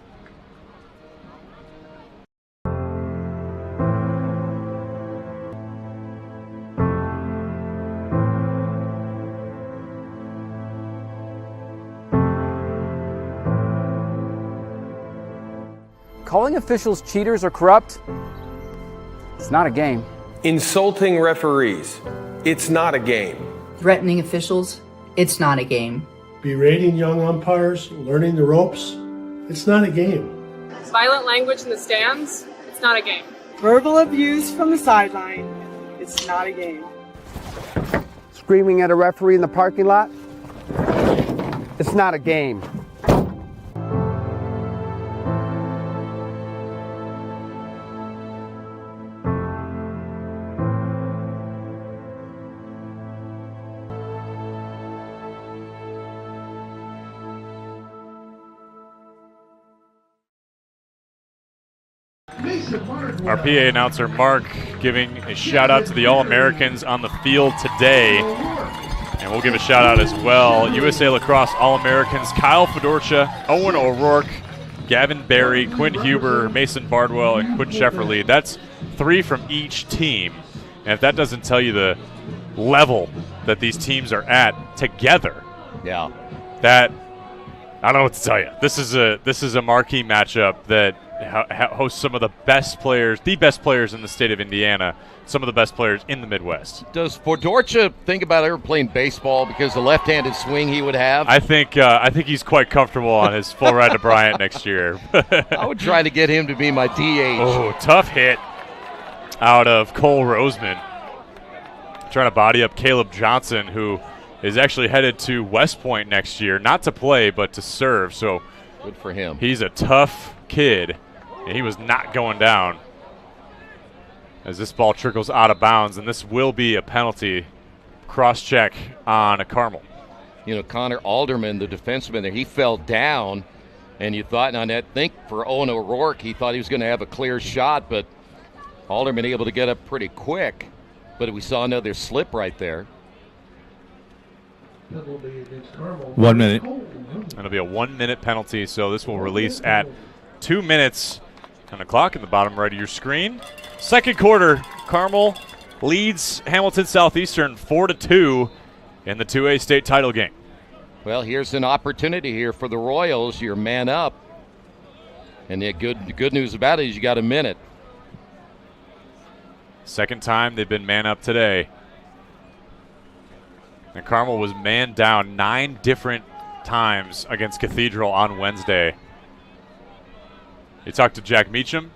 Calling officials cheaters or corrupt, it's not a game. Insulting referees, it's not a game. Threatening officials, it's not a game. Berating young umpires, learning the ropes, it's not a game. Violent language in the stands, it's not a game. Verbal abuse from the sideline. It's not a game. Screaming at a referee in the parking lot. It's not a game. Our PA announcer, Mark, giving a shout out to the All-Americans on the field today. And we'll give a shout out as well. USA Lacrosse All-Americans, Kyle Fedorcha, Owen O'Rourke, Gavin Barry, Quinn Huber, Mason Bardwell, and Quinn Shefferly. That's 3 from each team. And if that doesn't tell you the level that these teams are at together, yeah, that I don't know what to tell you. This is a marquee matchup that hosts some of the best players in the state of Indiana, some of the best players in the Midwest. Does Fedorcha think about ever playing baseball because the left-handed swing he would have? I think he's quite comfortable on his full ride to Bryant next year. I would try to get him to be my DH. Oh, tough hit out of Cole Roseman. Trying to body up Caleb Johnson, who is actually headed to West Point next year, not to play but to serve. So good for him. He's a tough kid, and he was not going down as this ball trickles out of bounds, and this will be a penalty. Cross-check on a Carmel. You know, Connor Alderman, the defenseman there, he fell down, and you thought, and I think for Owen O'Rourke, he thought he was going to have a clear shot, but Alderman able to get up pretty quick. But we saw another slip right there. 1 minute. It'll be a 1 minute penalty, so this will release at 2 minutes on the clock in the bottom right of your screen. Second quarter, Carmel leads Hamilton Southeastern 4-2 in the 2A state title game. Well, here's an opportunity here for the Royals. You're man up. And the good news about it is you got a minute. Second time they've been man up today. And Carmel was man down 9 different times against Cathedral on Wednesday. You talk to Jack Meacham,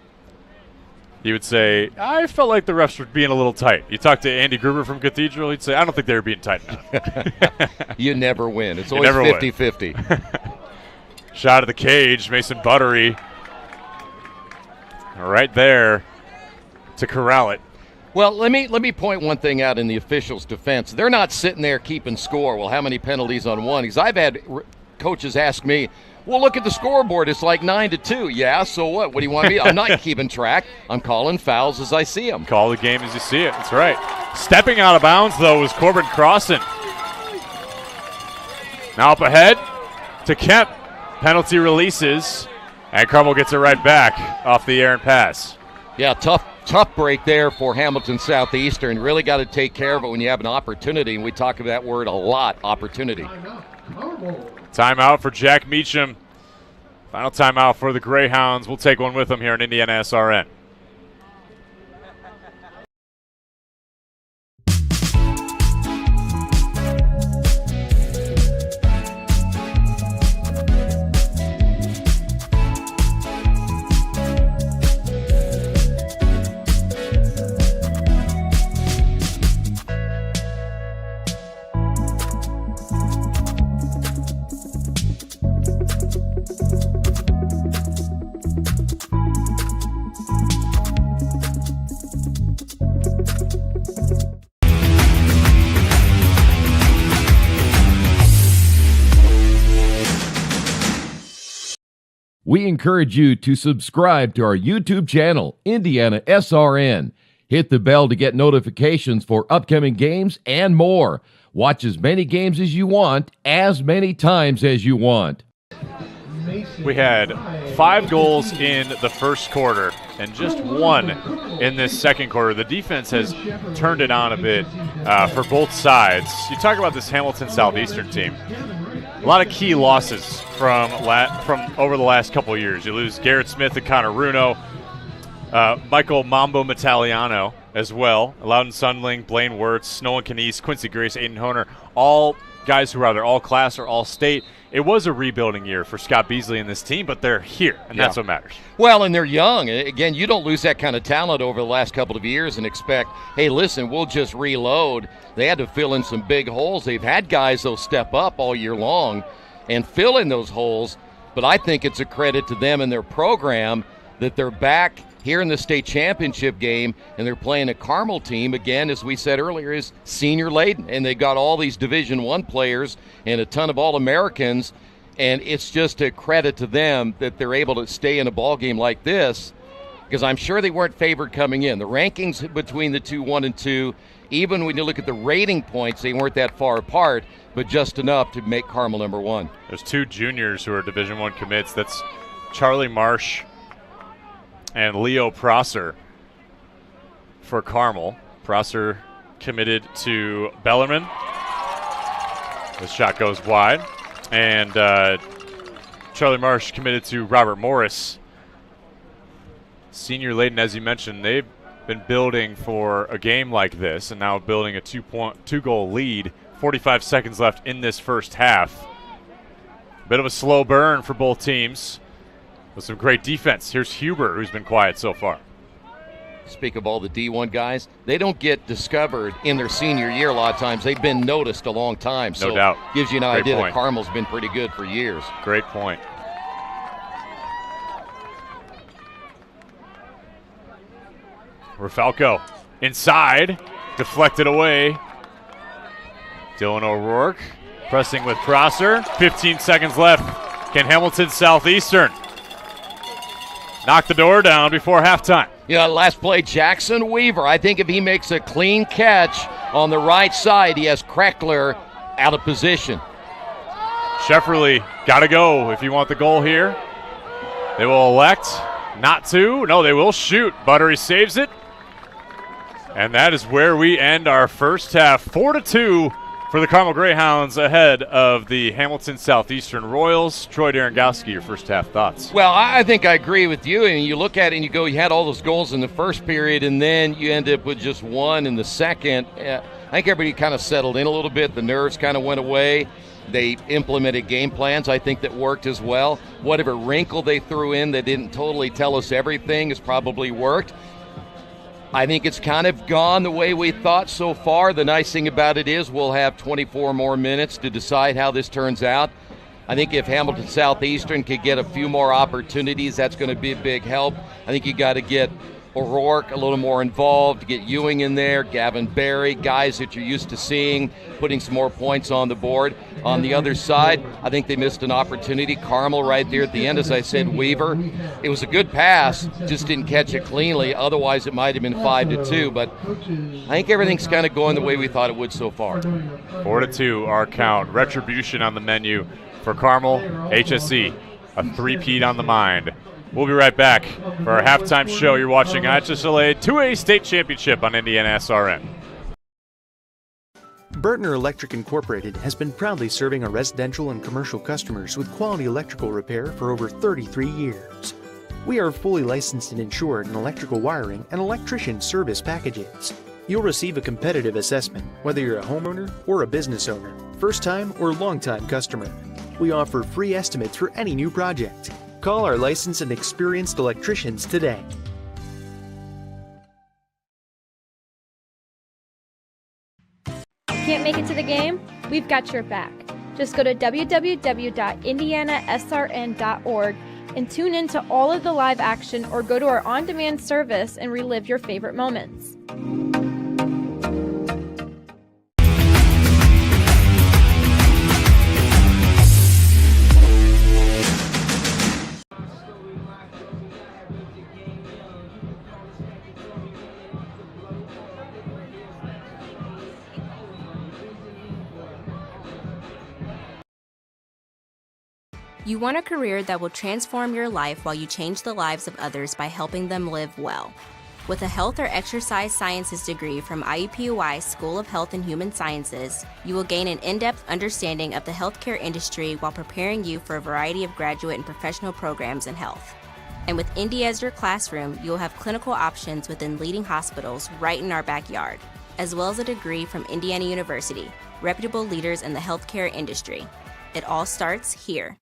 he would say, I felt like the refs were being a little tight. You talk to Andy Gruber from Cathedral, he'd say, I don't think they were being tight enough. You never win. It's always 50-50. Shot of the cage, Mason Buttery. Right there to corral it. Well, let me point one thing out in the officials' defense. They're not sitting there keeping score. Well, how many penalties on one? Because I've had coaches ask me, well, look at the scoreboard. It's like 9-2. Yeah, so what? What do you want me? I'm not keeping track. I'm calling fouls as I see them. Call the game as you see it. That's right. Stepping out of bounds, though, was Corbin Crossan. Now up ahead to Kemp. Penalty releases, and Carmel gets it right back off the errant pass. Yeah, tough break there for Hamilton Southeastern. Really got to take care of it when you have an opportunity, and we talk about that word a lot, opportunity. Timeout for Jack Meacham. Final timeout for the Greyhounds. We'll take one with them here on IndianaSRN. We encourage you to subscribe to our YouTube channel, IndianaSRN. Hit the bell to get notifications for upcoming games and more. Watch as many games as you want, as many times as you want. We had 5 goals in the first quarter and just 1 in this second quarter. The defense has turned it on a bit for both sides. You talk about this Hamilton Southeastern team. a lot of key losses from over the last couple of years. You lose Garrett Smith and Connor Runo, Michael Mambo Metaliano as well, Loudon Sundling, Blaine Wirtz, Nolan Canese, Quincy Grace, Aiden Honer, all guys who are either all class or all state. It was a rebuilding year for Scott Beasley and this team, but they're here, and that's what matters. Well, and they're young. Again, you don't lose that kind of talent over the last couple of years and expect, hey, listen, we'll just reload. They had to fill in some big holes. They've had guys, though, step up all year long and fill in those holes, but I think it's a credit to them and their program that they're back here in the state championship game, and they're playing a Carmel team, again, as we said earlier, is senior laden, and they got all these Division I players and a ton of All-Americans, and it's just a credit to them that they're able to stay in a ball game like this, because I'm sure they weren't favored coming in. The rankings between the 1 and 2, even when you look at the rating points, they weren't that far apart, but just enough to make Carmel number 1. There's 2 juniors who are Division I commits. That's Charlie Marsh and Leo Prosser for Carmel. Prosser committed to Bellarmine. This shot goes wide. And Charlie Marsh committed to Robert Morris. Senior laden, as you mentioned, they've been building for a game like this and now building a 2-goal lead. 45 seconds left in this first half. Bit of a slow burn for both teams, with some great defense. Here's Huber, who's been quiet so far. Speak of all the D1 guys, they don't get discovered in their senior year a lot of times. They've been noticed a long time. No doubt. Gives you an Great idea point. that Carmel's been pretty good for years. Great point. Rafalco inside, deflected away. Dylan O'Rourke pressing with Prosser. 15 seconds left. Can Hamilton Southeastern knock the door down before halftime? Yeah, last play, Jackson Weaver. I think if he makes a clean catch on the right side, he has Kreckler out of position. Shefferly got to go if you want the goal here. They will elect not to. No, they will shoot. Buttery saves it. And that is where we end our first half. 4-2 for the Carmel Greyhounds ahead of the Hamilton Southeastern Royals. Troy Derengowski, your first half thoughts? Well, I think I agree with you. And you look at it and you go, you had all those goals in the first period, and then you end up with just one in the second. I think everybody kind of settled in a little bit. The nerves kind of went away. They implemented game plans, I think, that worked as well. Whatever wrinkle they threw in that didn't totally tell us everything has probably worked. I think it's kind of gone the way we thought so far. The nice thing about it is we'll have 24 more minutes to decide how this turns out. I think if Hamilton Southeastern could get a few more opportunities, that's going to be a big help. I think you got to get O'Rourke a little more involved, get Ewing in there, Gavin Berry, guys that you're used to seeing, putting some more points on the board. On the other side, I think they missed an opportunity. Carmel right there at the end, as I said, Weaver. It was a good pass, just didn't catch it cleanly. Otherwise, it might have been 5-2. But I think everything's kind of going the way we thought it would so far. 4-2 our count. Retribution on the menu for Carmel. HSE, a three-peat on the mind. We'll be right back for our halftime show. You're watching IHSLA 2A State Championship on IndianaSRN. Burtner Electric Incorporated has been proudly serving our residential and commercial customers with quality electrical repair for over 33 years. We are fully licensed and insured in electrical wiring and electrician service packages. You'll receive a competitive assessment whether you're a homeowner or a business owner, first-time or long-time customer. We offer free estimates for any new project. Call our licensed and experienced electricians today. Can't make it to the game? We've got your back. Just go to www.IndianaSRN.org and tune in to all of the live action, or go to our on-demand service and relive your favorite moments. You want a career that will transform your life while you change the lives of others by helping them live well. With a health or exercise sciences degree from IUPUI School of Health and Human Sciences, you will gain an in-depth understanding of the healthcare industry while preparing you for a variety of graduate and professional programs in health. And with Indy as your classroom, you will have clinical options within leading hospitals right in our backyard, as well as a degree from Indiana University, reputable leaders in the healthcare industry. It all starts here.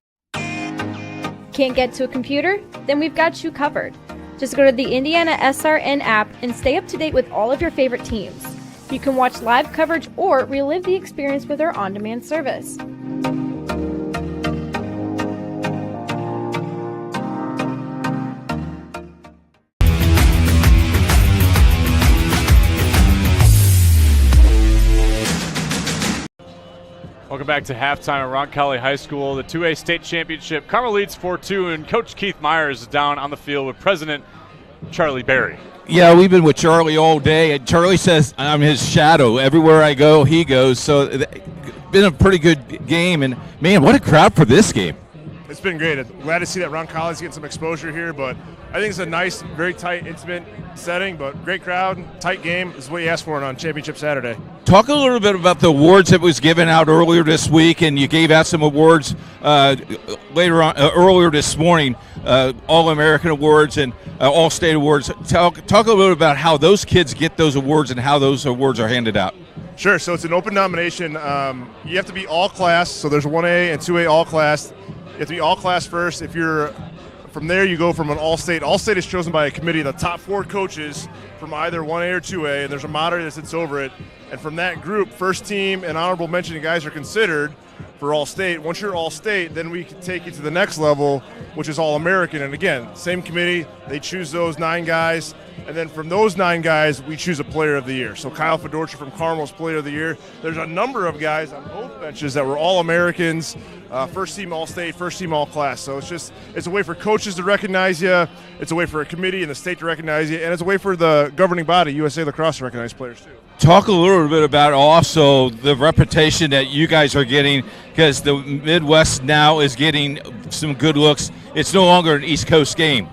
Can't get to a computer? Then we've got you covered. Just go to the IndianaSRN app and stay up to date with all of your favorite teams. You can watch live coverage or relive the experience with our on-demand service. Welcome back to halftime at Roncalli High School. The 2A state championship. Carmel leads 4-2, and Coach Keith Myers is down on the field with President Charlie Berry. Yeah, we've been with Charlie all day, and Charlie says I'm his shadow. Everywhere I go, he goes. So it's been a pretty good game, and, man, what a crowd for this game. It's been great. I'm glad to see that Roncalli's getting some exposure here, but I think it's a nice, very tight, intimate setting, but great crowd, tight game is what you ask for on Championship Saturday. Talk a little bit about the awards that was given out earlier this week, and you gave out some awards later on earlier this morning, All-American Awards and All-State Awards. Talk a little bit about how those kids get those awards and how those awards are handed out. Sure. So it's an open nomination. You have to be all class. So there's 1A and 2A all class. You have to be all class first. If you're from there, you go from an all-state. All-state is chosen by a committee of the top 4 coaches from either 1A or 2A, and there's a moderator that sits over it. And from that group, first team and honorable mention guys are considered for all-state. Once you're all-state, then we can take you to the next level, which is all-American. And again, same committee, they choose those 9 guys. And then from those 9 guys, we choose a player of the year. So Kyle Fedorcha from Carmel's player of the year. There's a number of guys on both benches that were all-Americans, first team all-state, first team all-class. So it's a way for coaches to recognize you. It's a way for a committee and the state to recognize you. And it's a way for the governing body, USA Lacrosse, to recognize players too. Talk a little bit about also the reputation that you guys are getting, because the Midwest now is getting some good looks. It's no longer an East Coast game.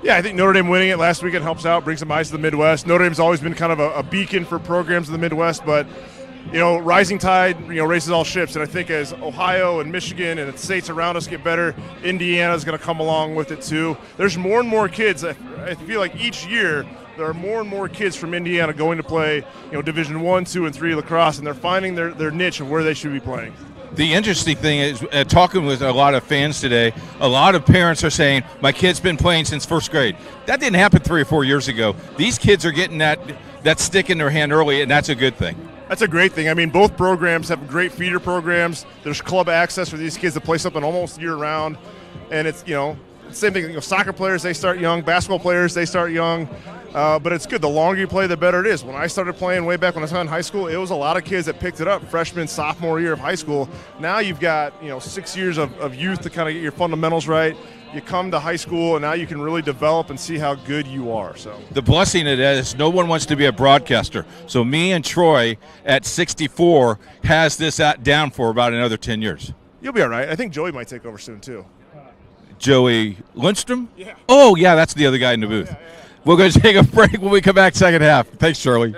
Yeah, I think Notre Dame winning it last weekend helps out, brings some eyes to the Midwest. Notre Dame's always been kind of a beacon for programs in the Midwest, but rising tide, raises all ships. And I think as Ohio and Michigan and the states around us get better, Indiana's going to come along with it too. There's more and more kids. I feel like each year there are more and more kids from Indiana going to play, Division 1, 2, and 3 lacrosse, and they're finding their niche of where they should be playing. The interesting thing is, talking with a lot of fans today, a lot of parents are saying, my kid's been playing since first grade. That didn't happen 3 or 4 years ago. These kids are getting that stick in their hand early, and that's a good thing. That's a great thing. I mean, both programs have great feeder programs. There's club access for these kids to play something almost year-round. And it's, same thing. Soccer players, they start young. Basketball players, they start young. But it's good. The longer you play, the better it is. When I started playing way back when I was in high school, it was a lot of kids that picked it up freshman, sophomore year of high school. Now you've got 6 years of youth to kind of get your fundamentals right. You come to high school, and now you can really develop and see how good you are. So the blessing of that is no one wants to be a broadcaster. So me and Troy at 64 has this down for about another 10 years. You'll be all right. I think Joey might take over soon too. Joey Lindstrom? Yeah. Oh, yeah, that's the other guy in the booth. Yeah. We're going to take a break when we come back second half. Thanks, Charlie.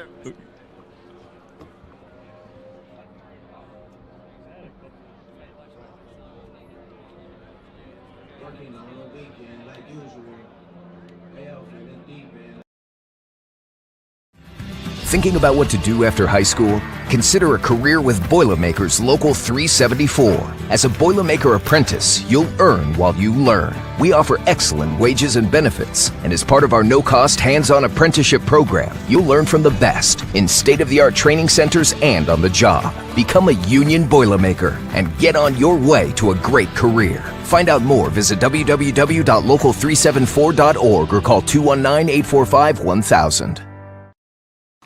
Thinking about what to do after high school? Consider a career with Boilermakers Local 374. As a Boilermaker apprentice, you'll earn while you learn. We offer excellent wages and benefits, and as part of our no-cost hands-on apprenticeship program, you'll learn from the best in state-of-the-art training centers and on the job. Become a union Boilermaker and get on your way to a great career. Find out more, visit www.local374.org or call 219-845-1000.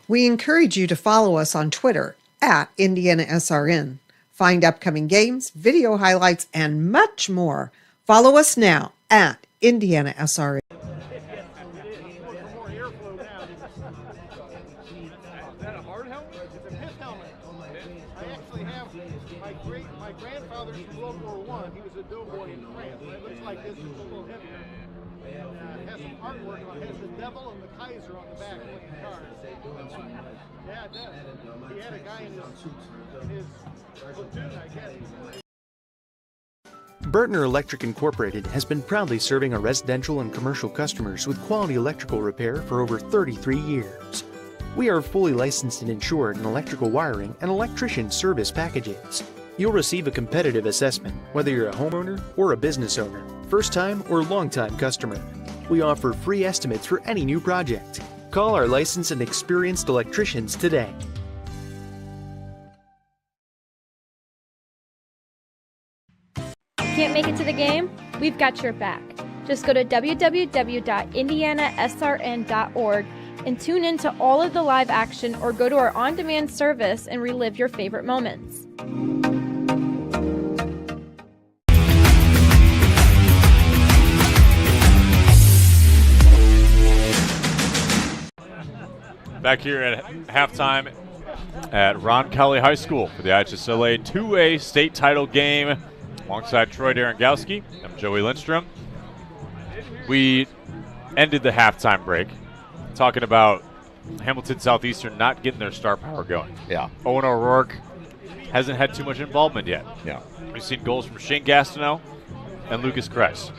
We encourage you to follow us on Twitter at IndianaSRN. Find upcoming games, video highlights, and much more. Follow us now at IndianaSRN. has some artwork. It has the devil and the Kaiser on the back playing cards. Yeah, it does. He had a guy in his platoon, I guess. Burtner Electric Incorporated has been proudly serving our residential and commercial customers with quality electrical repair for over 33 years. We are fully licensed and insured in electrical wiring and electrician service packages. You'll receive a competitive assessment whether you're a homeowner or a business owner, first-time or long-time customer. We offer free estimates for any new project. Call our licensed and experienced electricians today. Can't make it to the game? We've got your back. Just go to www.IndianaSRN.org and tune in to all of the live action, or go to our on-demand service and relive your favorite moments. Back here at halftime at Ron Kelly High School for the IHSLA 2A state title game. Alongside Troy Darengowski, I'm Joey Lindstrom. We ended the halftime break talking about Hamilton Southeastern not getting their star power going. Yeah. Owen O'Rourke hasn't had too much involvement yet. Yeah. We've seen goals from Shane Gastineau and Lucas Kreis.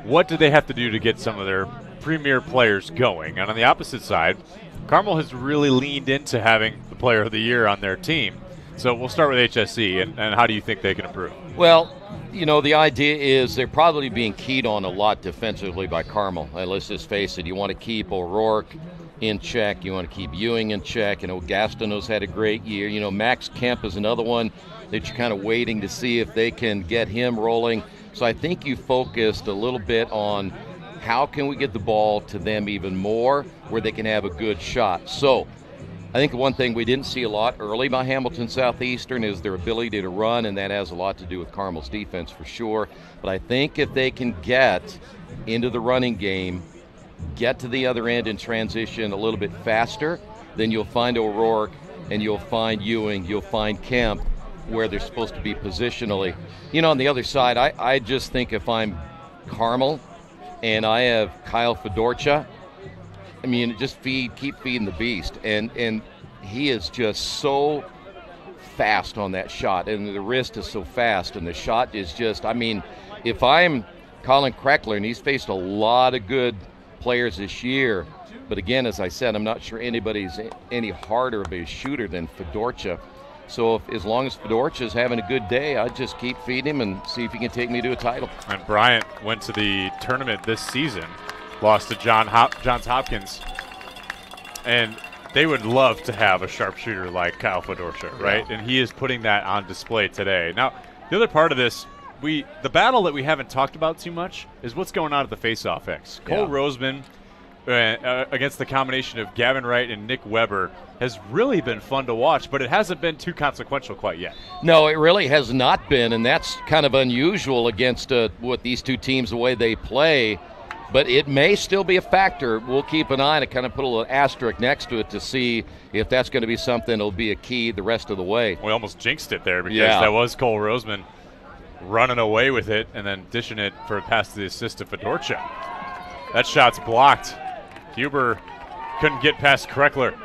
What do they have to do to get some of their premier players going? And on the opposite side, Carmel has really leaned into having the player of the year on their team. So we'll start with HSE, and how do you think they can improve? Well, you know, the idea is they're probably being keyed on a lot defensively by Carmel. Let's just face it, you want to keep O'Rourke in check. You want to keep Ewing in check. You know, Gastineau's had a great year. You know, Max Kemp is another one that you're kind of waiting to see if they can get him rolling. So I think you focused a little bit on how can we get the ball to them even more where they can have a good shot. So I think the one thing we didn't see a lot early by Hamilton Southeastern is their ability to run, and that has a lot to do with Carmel's defense for sure. But I think if they can get into the running game, get to the other end and transition a little bit faster, then you'll find O'Rourke and you'll find Ewing, you'll find Kemp where they're supposed to be positionally. You know, on the other side, I just think if I'm Carmel and I have Kyle Fedorcha, I mean, just keep feeding the beast. And he is just so fast on that shot, and the wrist is so fast, and the shot is just, I mean, if I'm Colin Kreckler, and he's faced a lot of good players this year, but again, as I said, I'm not sure anybody's any harder of a shooter than Fedorcha. So as long as Fedorcha's having a good day, I'd just keep feeding him and see if he can take me to a title. And Bryant went to the tournament this season, lost to Johns Hopkins, and they would love to have a sharpshooter like Kyle Fedorcha, right? Yeah. And he is putting that on display today. Now, the other part of this, the battle that we haven't talked about too much is what's going on at the faceoff X. Cole Roseman against the combination of Gavin Wright and Nick Weber has really been fun to watch, but it hasn't been too consequential quite yet. No, it really has not been, and that's kind of unusual against what these two teams, the way they play. But it may still be a factor. We'll keep an eye on it, kind of put a little asterisk next to it to see if that's going to be something that'll be a key the rest of the way. We almost jinxed it there because that was Cole Roseman running away with it and then dishing it for a pass to the assist to Fedorcha. That shot's blocked. Huber couldn't get past Kreckler,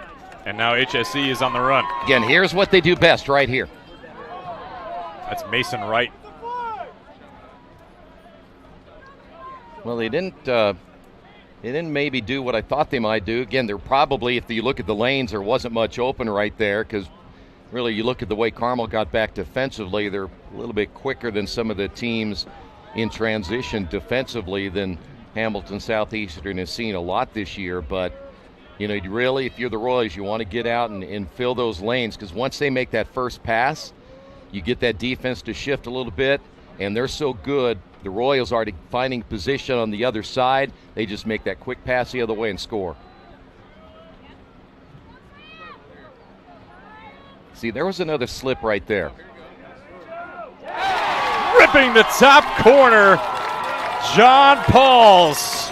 and now HSE is on the run. Again, here's what they do best right here. That's Mason Wright. Well, they didn't maybe do what I thought they might do. Again, they're probably, if you look at the lanes, there wasn't much open right there because really you look at the way Carmel got back defensively, they're a little bit quicker than some of the teams in transition defensively than Hamilton Southeastern has seen a lot this year. But, you know, really, if you're the Royals, you want to get out and fill those lanes because once they make that first pass, you get that defense to shift a little bit, and they're so good. The Royals are finding position on the other side. They just make that quick pass the other way and score. See, there was another slip right there. Ripping the top corner, John Pauls.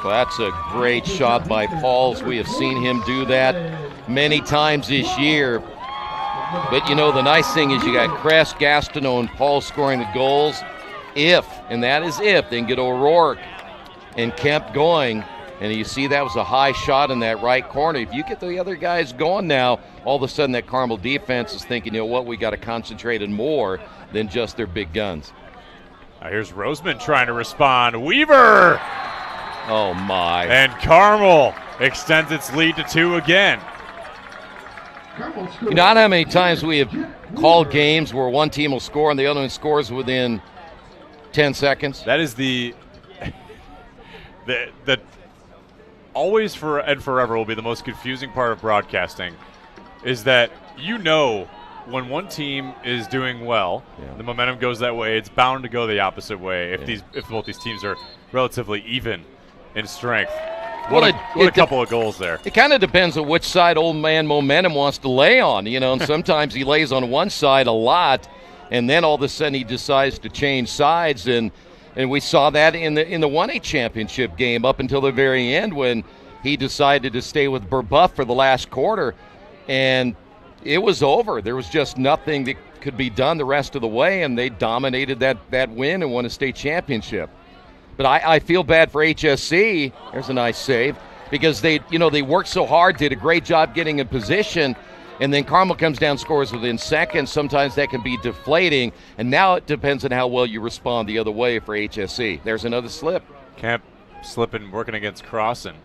Well, that's a great shot by Pauls. We have seen him do that many times this year. But, you know, the nice thing is you got Kress, Gastineau, and Paul scoring the goals. If, and that is if, they can get O'Rourke and Kemp going. And you see that was a high shot in that right corner. If you get the other guys going now, all of a sudden that Carmel defense is thinking, you know what, we got to concentrate on more than just their big guns. Now here's Roseman trying to respond. Weaver! Oh, my. And Carmel extends its lead to 2 again. You know how many times we have called games where one team will score and the other one scores within 10 seconds? That is the always and forever will be the most confusing part of broadcasting, is that you know when one team is doing well, the momentum goes that way. It's bound to go the opposite way if both these teams are relatively even in strength. What a couple of goals there. It kind of depends on which side old man momentum wants to lay on, you know, and sometimes he lays on one side a lot, and then all of a sudden he decides to change sides, and we saw that in the 1A championship game up until the very end when he decided to stay with Burbuff for the last quarter, and it was over. There was just nothing that could be done the rest of the way, and they dominated that win and won a state championship. But I feel bad for HSC. There's a nice save because they worked so hard, did a great job getting in position, and then Carmel comes down, scores within seconds. Sometimes that can be deflating, and now it depends on how well you respond the other way for HSC. There's another slip. Kemp slipping, working against Crossan.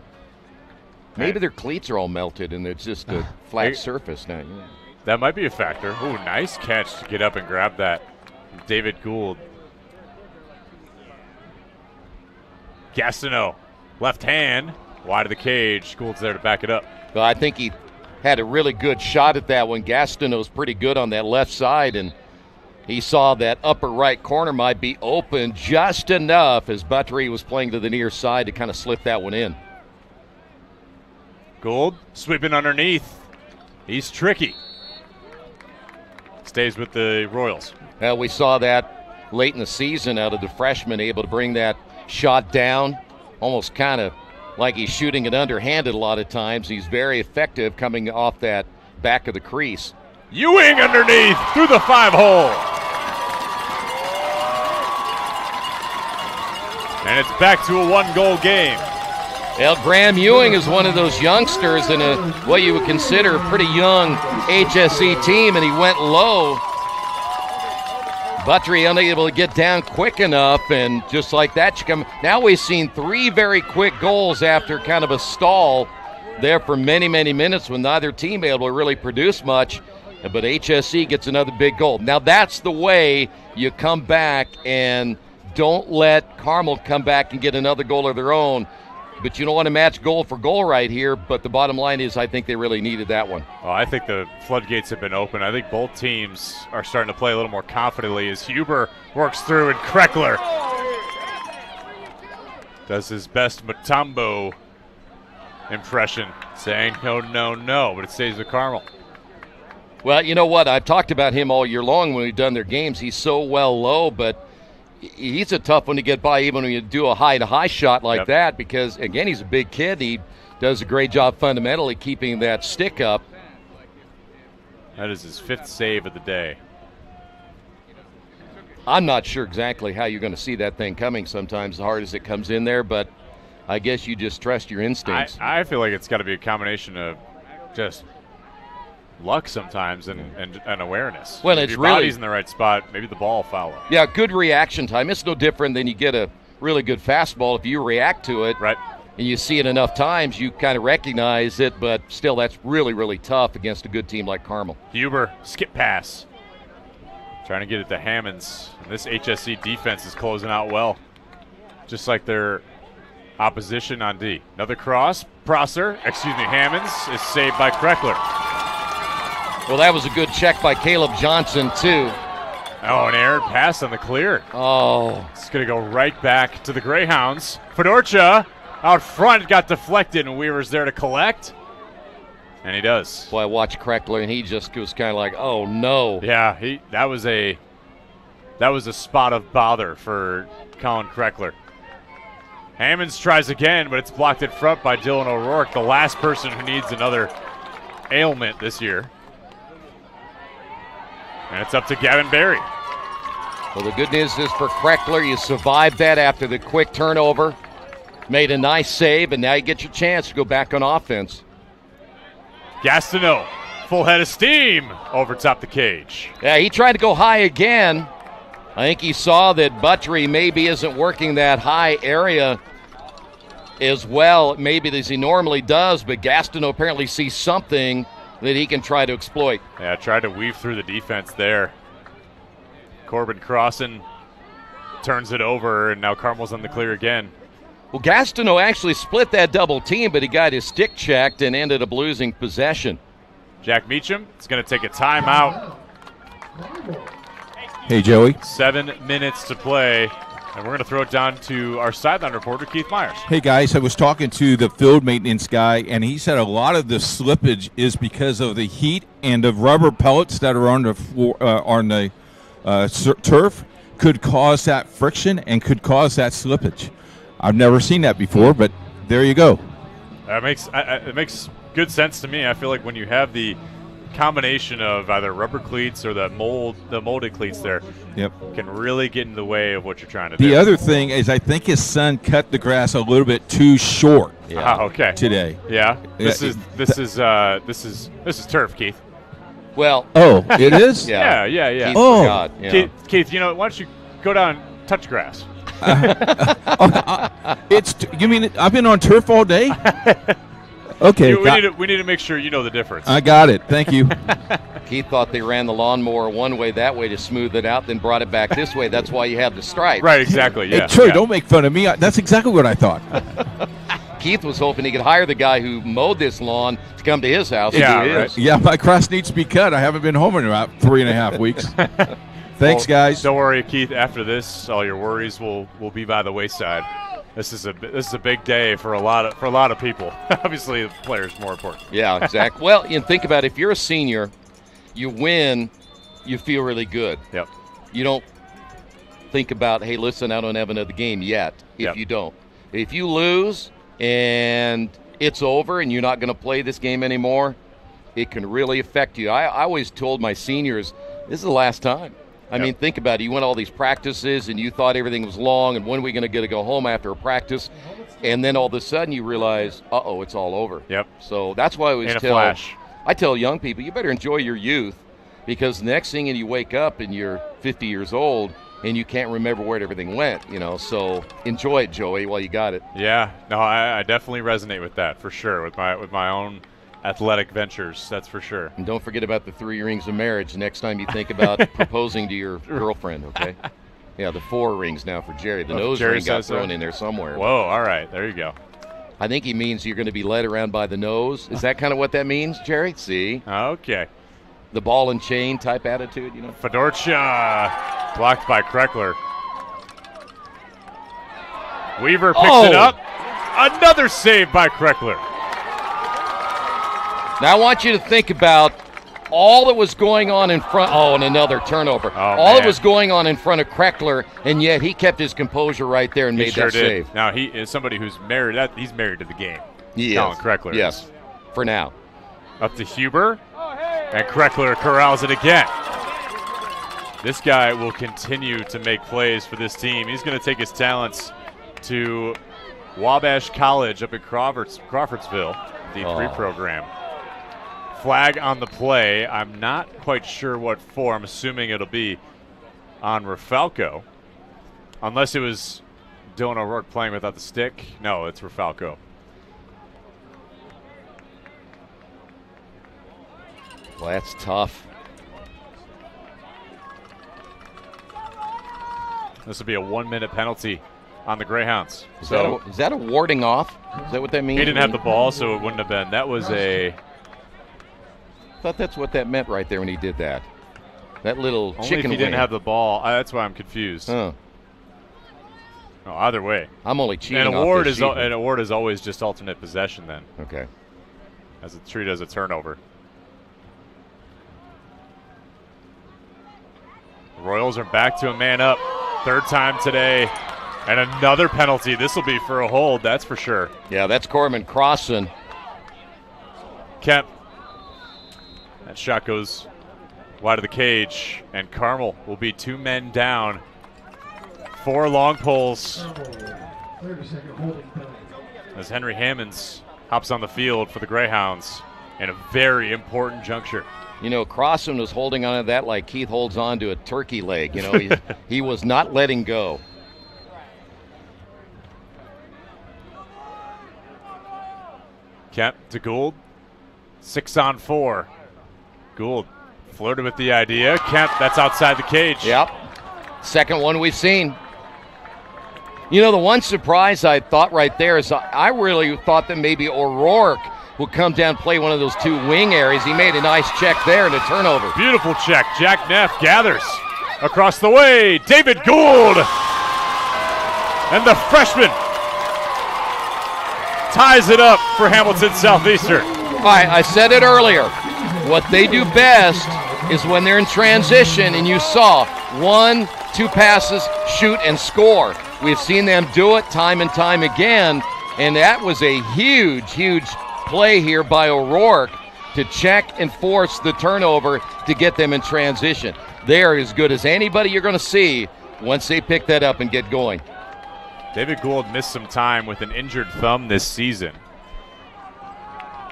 Maybe their cleats are all melted and it's just a flat surface now. Yeah. That might be a factor. Ooh, nice catch to get up and grab that. David Gould. Gastineau, left hand, wide of the cage. Gould's there to back it up. Well, I think he had a really good shot at that one. Gastineau's pretty good on that left side, and he saw that upper right corner might be open just enough as Buttery was playing to the near side to kind of slip that one in. Gould sweeping underneath. He's tricky. Stays with the Royals. Well, we saw that late in the season out of the freshman, able to bring that shot down, almost kind of like he's shooting it underhanded a lot of times. He's very effective coming off that back of the crease. Ewing underneath through the 5-hole. And it's back to a 1-goal game. Well, Graham Ewing is one of those youngsters in what you would consider a pretty young HSC team, and he went low. Buttery unable to get down quick enough, and just like that, now we've seen 3 very quick goals after kind of a stall there for many, many minutes when neither team able to really produce much, but HSC gets another big goal. Now that's the way you come back and don't let Carmel come back and get another goal of their own. But you don't want to match goal for goal right here, but the bottom line is I think they really needed that one. Well, I think the floodgates have been open. I think both teams are starting to play a little more confidently as Huber works through and Kreckler does his best Mutombo impression, saying no, no, no, but it stays with Carmel. Well, you know what? I've talked about him all year long when we've done their games. He's so well low, but he's a tough one to get by even when you do a high-to-high shot like that because, again, he's a big kid. He does a great job fundamentally keeping that stick up. That is his 5th save of the day. I'm not sure exactly how you're going to see that thing coming sometimes, as hard as it comes in there, but I guess you just trust your instincts. I feel like it's got to be a combination of just luck sometimes and awareness. Well, if it's your really body's in the right spot, maybe the ball will follow. Yeah, good reaction time. It's no different than you get a really good fastball. If you react to it right, and you see it enough times, you kind of recognize it, but still that's really, really tough against a good team like Carmel. Huber, skip pass. Trying to get it to Hammonds. This HSC defense is closing out well, just like their opposition on D. Another cross. Hammonds is saved by Kreckler. Well, that was a good check by Caleb Johnson, too. Oh, an errant pass on the clear. Oh. It's going to go right back to the Greyhounds. Fedorcha out front got deflected, and Weaver's there to collect. And he does. Boy, I watched Kreckler, and he just was kind of like, oh, no. Yeah, that was a spot of bother for Colin Kreckler. Hammonds tries again, but it's blocked in front by Dylan O'Rourke, the last person who needs another ailment this year. And it's up to Gavin Berry. Well, the good news is for Kreckler, you survived that after the quick turnover. Made a nice save, and now you get your chance to go back on offense. Gastineau, full head of steam over top the cage. Yeah, he tried to go high again. I think he saw that Buttrey maybe isn't working that high area as well, maybe as he normally does, but Gastineau apparently sees something that he can try to exploit. Yeah, tried to weave through the defense there. Corbin Crossan turns it over, and now Carmel's on the clear again. Well, Gastineau actually split that double team, but he got his stick checked and ended up losing possession. Jack Meacham is going to take a timeout. Hey, Joey. 7 minutes to play, and we're going to throw it down to our sideline reporter, Keith Myers. Hey, guys, I was talking to the field maintenance guy, and he said a lot of the slippage is because of the heat and the rubber pellets that are on the floor, turf could cause that friction and could cause that slippage. I've never seen that before, but there you go. It makes good sense to me. I feel like when you have the combination of either rubber cleats or the molded cleats there, can really get in the way of what you're trying to do. The other thing is I think his son cut the grass a little bit too short okay. today. Yeah. This is turf, Keith. Well. Oh, it is? Yeah. Keith Oh. forgot, yeah. Keith, why don't you go down and touch grass? You mean I've been on turf all day? Okay. We need to make sure you know the difference. I got it. Thank you. Keith thought they ran the lawnmower one way that way to smooth it out, then brought it back this way. That's why you have the stripe. Right, exactly. Yeah. Hey, Troy, don't make fun of me. That's exactly what I thought. Keith was hoping he could hire the guy who mowed this lawn to come to his house and do his. Yeah, my grass needs to be cut. I haven't been home in about 3.5 weeks. Thanks, guys. Don't worry, Keith. After this, all your worries will be by the wayside. This is a big day for a lot of people. Obviously, the players more important. Yeah, exactly. Well, and think about it. If you're a senior, you win, you feel really good. Yep. You don't think about, hey, listen, I don't have another game yet. If you don't, if you lose and it's over and you're not going to play this game anymore, it can really affect you. I always told my seniors, this is the last time. I mean, think about it. You went all these practices, and you thought everything was long, and when are we going to get to go home after a practice? And then all of a sudden you realize, uh-oh, it's all over. Yep. So that's why I tell young people, you better enjoy your youth, because the next thing you wake up and you're 50 years old, and you can't remember where everything went, So enjoy it, Joey, while you got it. Yeah. No, I definitely resonate with that for sure, with my own athletic ventures, that's for sure. And don't forget about the 3 rings of marriage next time you think about proposing to your girlfriend, okay? Yeah, the 4 rings now for Jerry. The nose ring got thrown in there somewhere. Whoa, all right, there you go. I think he means you're going to be led around by the nose. Is that kind of what that means, Jerry? See? Okay. The ball and chain type attitude, Fedorcha blocked by Kreckler. Weaver picks it up. Another save by Kreckler. Now I want you to think about all that was going on in front. Oh, and another turnover. All that was going on in front of Kreckler, and yet he kept his composure right there and made that save. Now he is somebody who's married. He's married to the game. He Colin is. Kreckler. Yes, for now. Up to Huber, and Kreckler corrals it again. This guy will continue to make plays for this team. He's going to take his talents to Wabash College up in Crawfordsville, D3 program. Flag on the play. I'm not quite sure what for. I'm assuming it'll be on Rafalco. Unless it was Dylan O'Rourke playing without the stick. No, it's Rafalco. Well, that's tough. This will be a 1-minute penalty on the Greyhounds. Is that a warding off? Is that what that means? He didn't have the ball, so it wouldn't have been. That was a... I thought that's what that meant right there when he did that. That little Only chicken if he wing. didn't have the ball. That's why I'm confused. Huh. No, either way. I'm only cheating An award is always just alternate possession then. Okay. As it's treated as a turnover. The Royals are back to a man up. 3rd time today. And another penalty. This will be for a hold, that's for sure. Yeah, that's Corbin Crossan. Kemp. That shot goes wide of the cage, and Carmel will be 2 men down. 4 long poles as Henry Hammonds hops on the field for the Greyhounds in a very important juncture. You know, Crossman was holding on to that like Keith holds on to a turkey leg. You know, he was not letting go. Kemp to Gould. 6-on-4. Gould flirted with the idea. Kemp, that's outside the cage. Yep. Second one we've seen. You know, the one surprise I thought right there is I really thought that maybe O'Rourke would come down and play one of those 2 wing areas. He made a nice check there and a turnover. Beautiful check. Jack Neff gathers across the way. David Gould. And the freshman ties it up for Hamilton Southeastern. I said it earlier. What they do best is when they're in transition, and you saw 1, 2 passes, shoot, and score. We've seen them do it time and time again, and that was a huge, huge play here by O'Rourke to check and force the turnover to get them in transition. They're as good as anybody you're going to see once they pick that up and get going. David Gould missed some time with an injured thumb this season.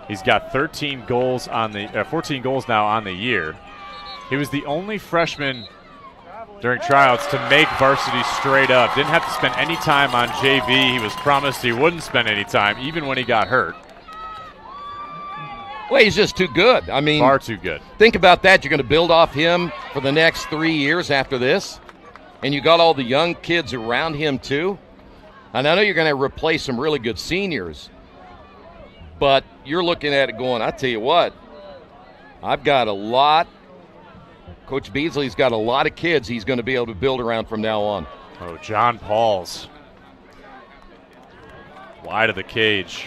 He's got 14 goals now on the year. He was the only freshman during tryouts to make varsity straight up. Didn't have to spend any time on JV. He was promised he wouldn't spend any time, even when he got hurt. Well, he's just too good. I mean, far too good. Think about that. You're going to build off him for the next 3 years after this, and you got all the young kids around him too. And I know you're going to replace some really good seniors, but you're looking at it going, I tell you what, I've got a lot. Coach Beasley's got a lot of kids he's going to be able to build around from now on. Oh, John Pauls. Wide of the cage.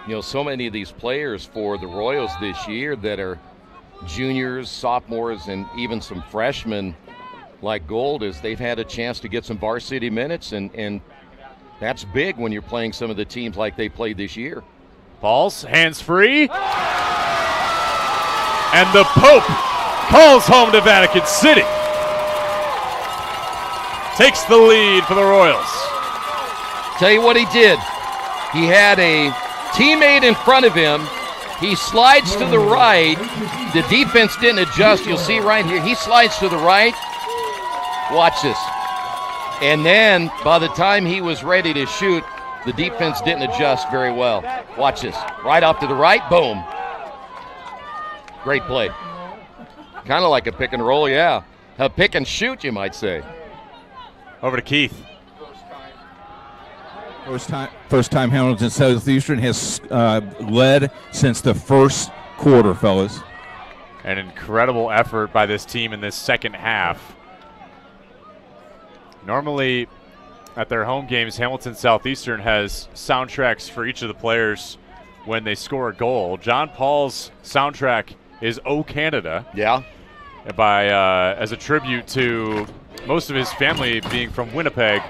You know, so many of these players for the Royals this year that are juniors, sophomores, and even some freshmen like Gould, is they've had a chance to get some varsity minutes, and that's big when you're playing some of the teams like they played this year. Pauls, hands free. And the Pope calls home to Vatican City. Takes the lead for the Royals. Tell you what he did. He had a teammate in front of him. He slides to the right. The defense didn't adjust. You'll see right here. He slides to the right. Watch this. And then by the time he was ready to shoot, the defense didn't adjust very well. Watch this. Right off to the right. Boom. Great play. Kind of like a pick and roll, yeah. A pick and shoot, you might say. Over to Keith. First time Hamilton Southeastern has led since the first quarter, fellas. An incredible effort by this team in this second half. Normally, at their home games, Hamilton Southeastern has soundtracks for each of the players when they score a goal. John Paul's soundtrack is "O Canada." Yeah. As a tribute to most of his family being from Winnipeg,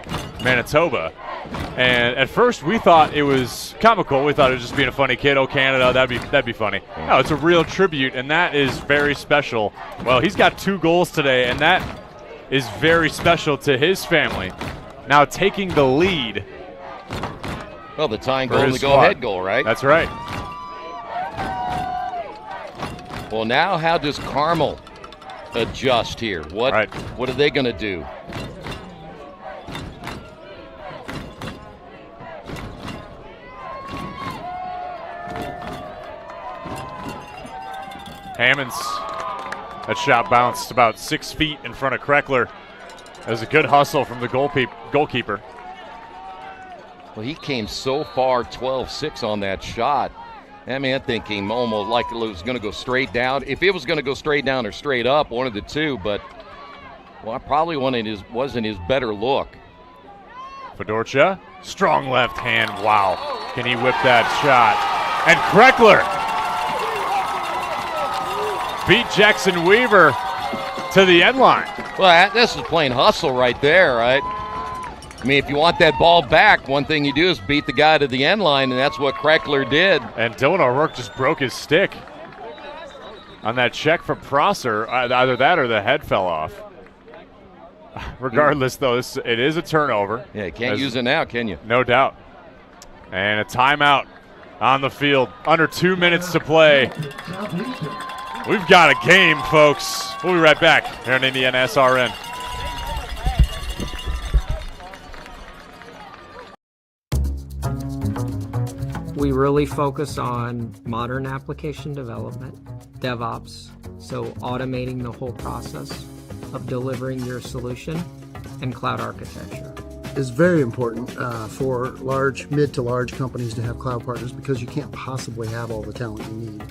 Manitoba. And at first we thought it was comical. We thought it was just being a funny kid. "Oh Canada, that'd be funny." No, it's a real tribute, and that is very special. Well, he's got 2 goals today, and that is very special to his family. Now taking the lead. Well, the tying goal and the go-ahead goal, right? That's right. Well, now how does Carmel adjust here? What are they going to do? Hammonds. That shot bounced about 6 feet in front of Kreckler. That was a good hustle from the goalkeeper. Well, he came so far, 12-6 on that shot. I mean, I'm thinking almost like it was going to go straight down. If it was going to go straight down or straight up, one of the two, but well, probably wasn't his better look. Fedorcha, strong left hand. Wow. Can he whip that shot? And Kreckler beat Jackson Weaver to the end line. Well, this is plain hustle right there, right? I mean, if you want that ball back, one thing you do is beat the guy to the end line, and that's what Kreckler did. And Dylan O'Rourke just broke his stick on that check from Prosser. Either that or the head fell off. Regardless, though, it is a turnover. Yeah, you can't use it now, can you? No doubt. And a timeout on the field. Under 2 minutes to play. We've got a game, folks. We'll be right back here on IndianaSRN. We really focus on modern application development, DevOps, so automating the whole process of delivering your solution, and cloud architecture. It's very important for mid to large companies to have cloud partners because you can't possibly have all the talent you need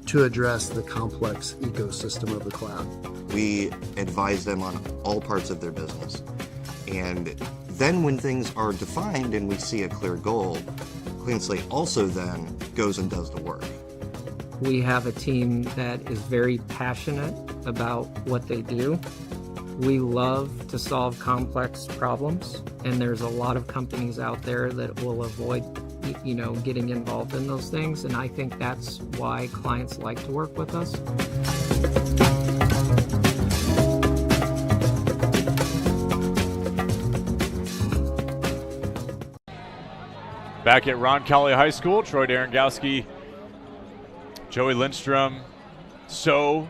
to address the complex ecosystem of the cloud. We advise them on all parts of their business. And then when things are defined and we see a clear goal, Clean Slate also then goes and does the work. We have a team that is very passionate about what they do. We love to solve complex problems, and there's a lot of companies out there that will avoid, getting involved in those things, and I think that's why clients like to work with us. Back at Roncalli High School, Troy Darengowski, Joey Lindstrom, so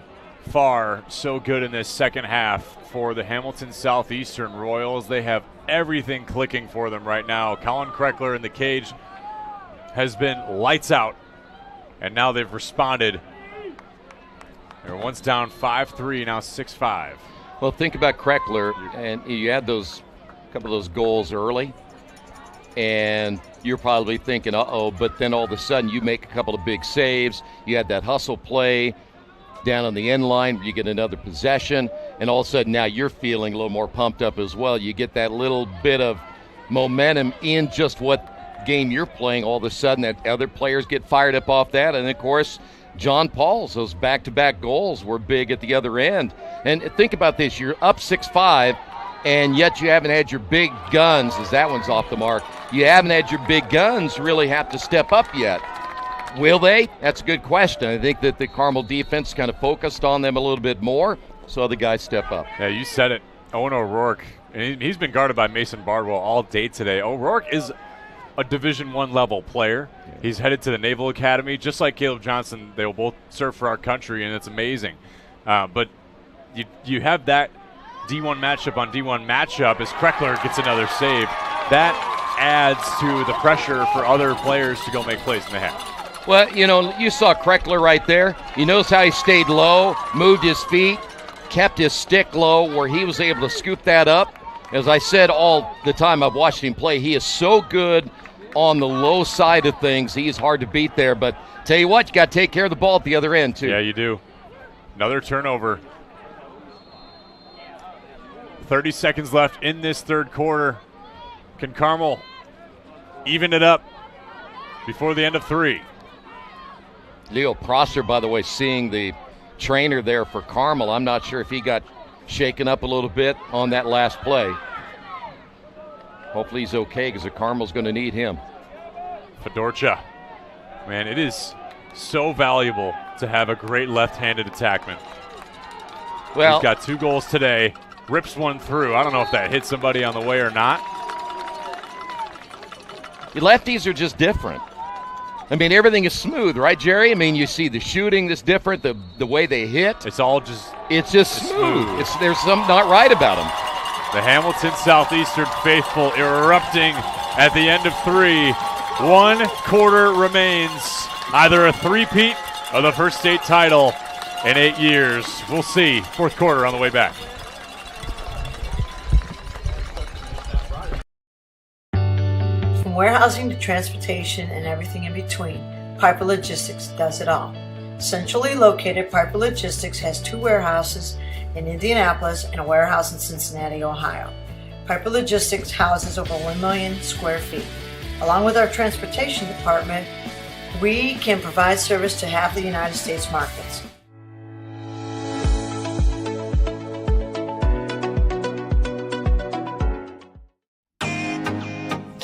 far so good in this second half for the Hamilton Southeastern Royals. They have everything clicking for them right now. Colin Kreckler in the cage has been lights out, and now they've responded. They're once down 5-3, now 6-5. Well, think about Kreckler, and you had a couple of those goals early, and you're probably thinking, uh-oh, but then all of a sudden you make a couple of big saves. You had that hustle play down on the end line, you get another possession, and all of a sudden now you're feeling a little more pumped up as well. You get that little bit of momentum in just what game you're playing. All of a sudden that other players get fired up off that, and of course John Paul's, those back-to-back goals were big at the other end. And think about this, you're up 6-5, and yet you haven't had your big guns, as that one's off the mark, you haven't had your big guns really have to step up yet. Will they? That's a good question. I think that the Carmel defense kind of focused on them a little bit more, so the guys step up. Yeah, you said it. Owen O'Rourke, and he's been guarded by Mason Bardwell all day today. O'Rourke is a Division I level player. Yeah. He's headed to the Naval Academy. Just like Caleb Johnson, they will both serve for our country, and it's amazing. But you have that D1 matchup on D1 matchup as Kreckler gets another save. That adds to the pressure for other players to go make plays in the half. Well, you saw Kreckler right there. You notice how he stayed low, moved his feet, kept his stick low where he was able to scoop that up. As I said all the time I've watched him play, he is so good on the low side of things. He is hard to beat there. But tell you what, you got to take care of the ball at the other end, too. Yeah, you do. Another turnover. 30 seconds left in this third quarter. Can Carmel even it up before the end of 3? Leo Prosser, by the way, seeing the trainer there for Carmel. I'm not sure if he got shaken up a little bit on that last play. Hopefully he's okay because the Carmel's going to need him. Fedorcha. Man, it is so valuable to have a great left-handed attackman. Well, he's got 2 goals today. Rips one through. I don't know if that hit somebody on the way or not. The lefties are just different. I mean, everything is smooth, right, Jerry? I mean, you see the shooting that's different, the way they hit. It's all just smooth. There's something not right about them. The Hamilton Southeastern faithful erupting at the end of 3. 1 quarter remains. Either a three-peat or the first state title in 8 years. We'll see. Fourth quarter on the way back. Warehousing to transportation and everything in between, Piper Logistics does it all. Centrally located, Piper Logistics has 2 warehouses in Indianapolis and a warehouse in Cincinnati, Ohio. Piper Logistics houses over 1 million square feet. Along with our transportation department, we can provide service to half the United States markets.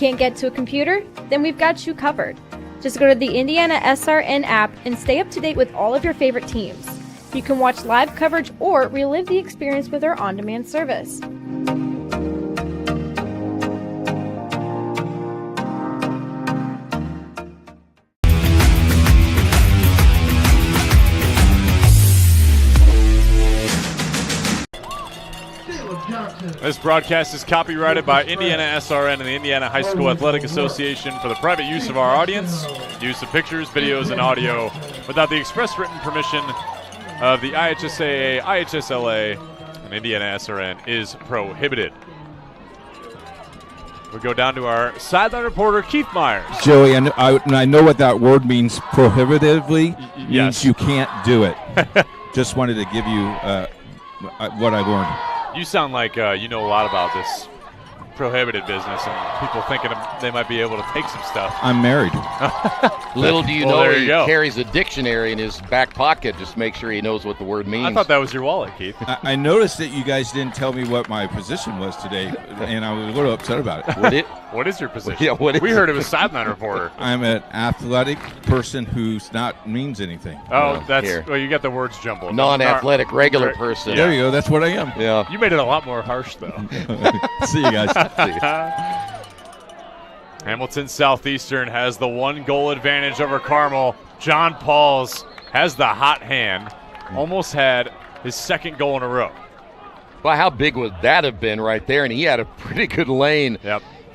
Can't get to a computer? Then we've got you covered. Just go to the IndianaSRN app and stay up to date with all of your favorite teams. You can watch live coverage or relive the experience with our on-demand service. This broadcast is copyrighted by IndianaSRN and the Indiana High School Athletic Association for the private use of our audience. Use of pictures, videos, and audio without the express written permission of the IHSAA, IHSLA, and IndianaSRN is prohibited. We go down to our sideline reporter, Keith Myers. Joey, I know what that word means prohibitively. Means yes. You can't do it. Just wanted to give you what I learned. You sound like you know a lot about this prohibited business and people thinking they might be able to take some stuff. I'm married. Little do you Well, know there he you go. carries a dictionary in his back pocket. Just make sure he knows what the word means. I thought that was your wallet, Keith. I noticed that you guys didn't tell me what my position was today, and I was a little upset about it. What is your position? Yeah, what is we heard it was sideline reporter. I'm an athletic person who's not means anything. Oh, well, you got the words jumbled. Non-athletic, regular Right. person. There you go. That's what I am. Yeah. You made it a lot more harsh, though. See you guys. See you. Hamilton Southeastern has the 1-goal advantage over Carmel. John Pauls has the hot hand. Almost had his second goal in a row. Well, how big would that have been right there? And he had a pretty good lane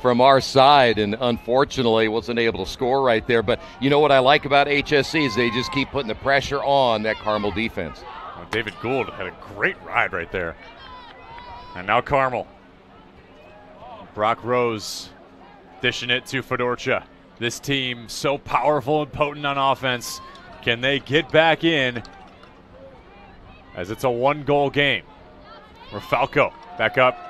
from our side, and unfortunately wasn't able to score right there. But you know what I like about HSC is they just keep putting the pressure on that Carmel defense. Well, David Gould had a great ride right there. And now Carmel. Brock Rose dishing it to Fedorcha. This team so powerful and potent on offense. Can they get back in as it's a 1-goal game? Or Falco back up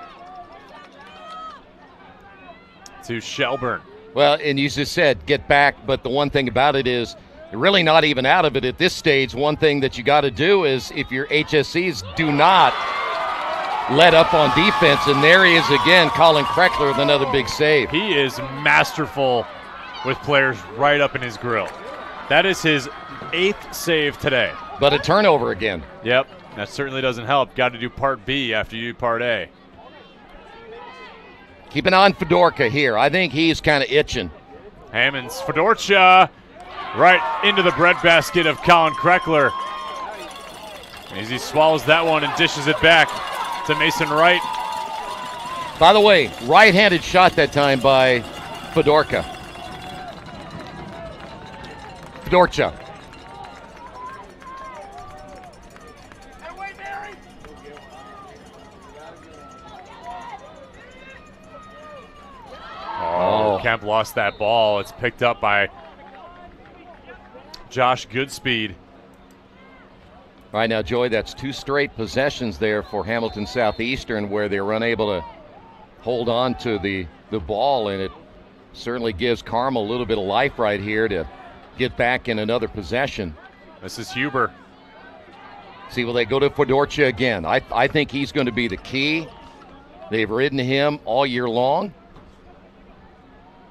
to Shelburne. Well, and you just said get back, but the one thing about it is you're really not even out of it at this stage. One thing that you got to do is if your HSCs do not let up on defense, and there he is again, Colin Kreckler with another big save. He is masterful with players right up in his grill. That is his 8th save today. But a turnover again. Yep, that certainly doesn't help. Got to do part B after you do part A. Keep an eye on Fedorka here. I think he's kind of itching. Hammonds, Fedorcha, right into the breadbasket of Colin Kreckler. As he swallows that one and dishes it back to Mason Wright. By the way, right-handed shot that time by Fedorcha. Fedorcha. Oh, Kemp lost that ball. It's picked up by Josh Goodspeed. All right, now, Joey, that's 2 straight possessions there for Hamilton Southeastern where they were unable to hold on to the ball, and it certainly gives Carmel a little bit of life right here to get back in another possession. This is Huber. See, will they go to Fedorcha again? I think he's going to be the key. They've ridden him all year long,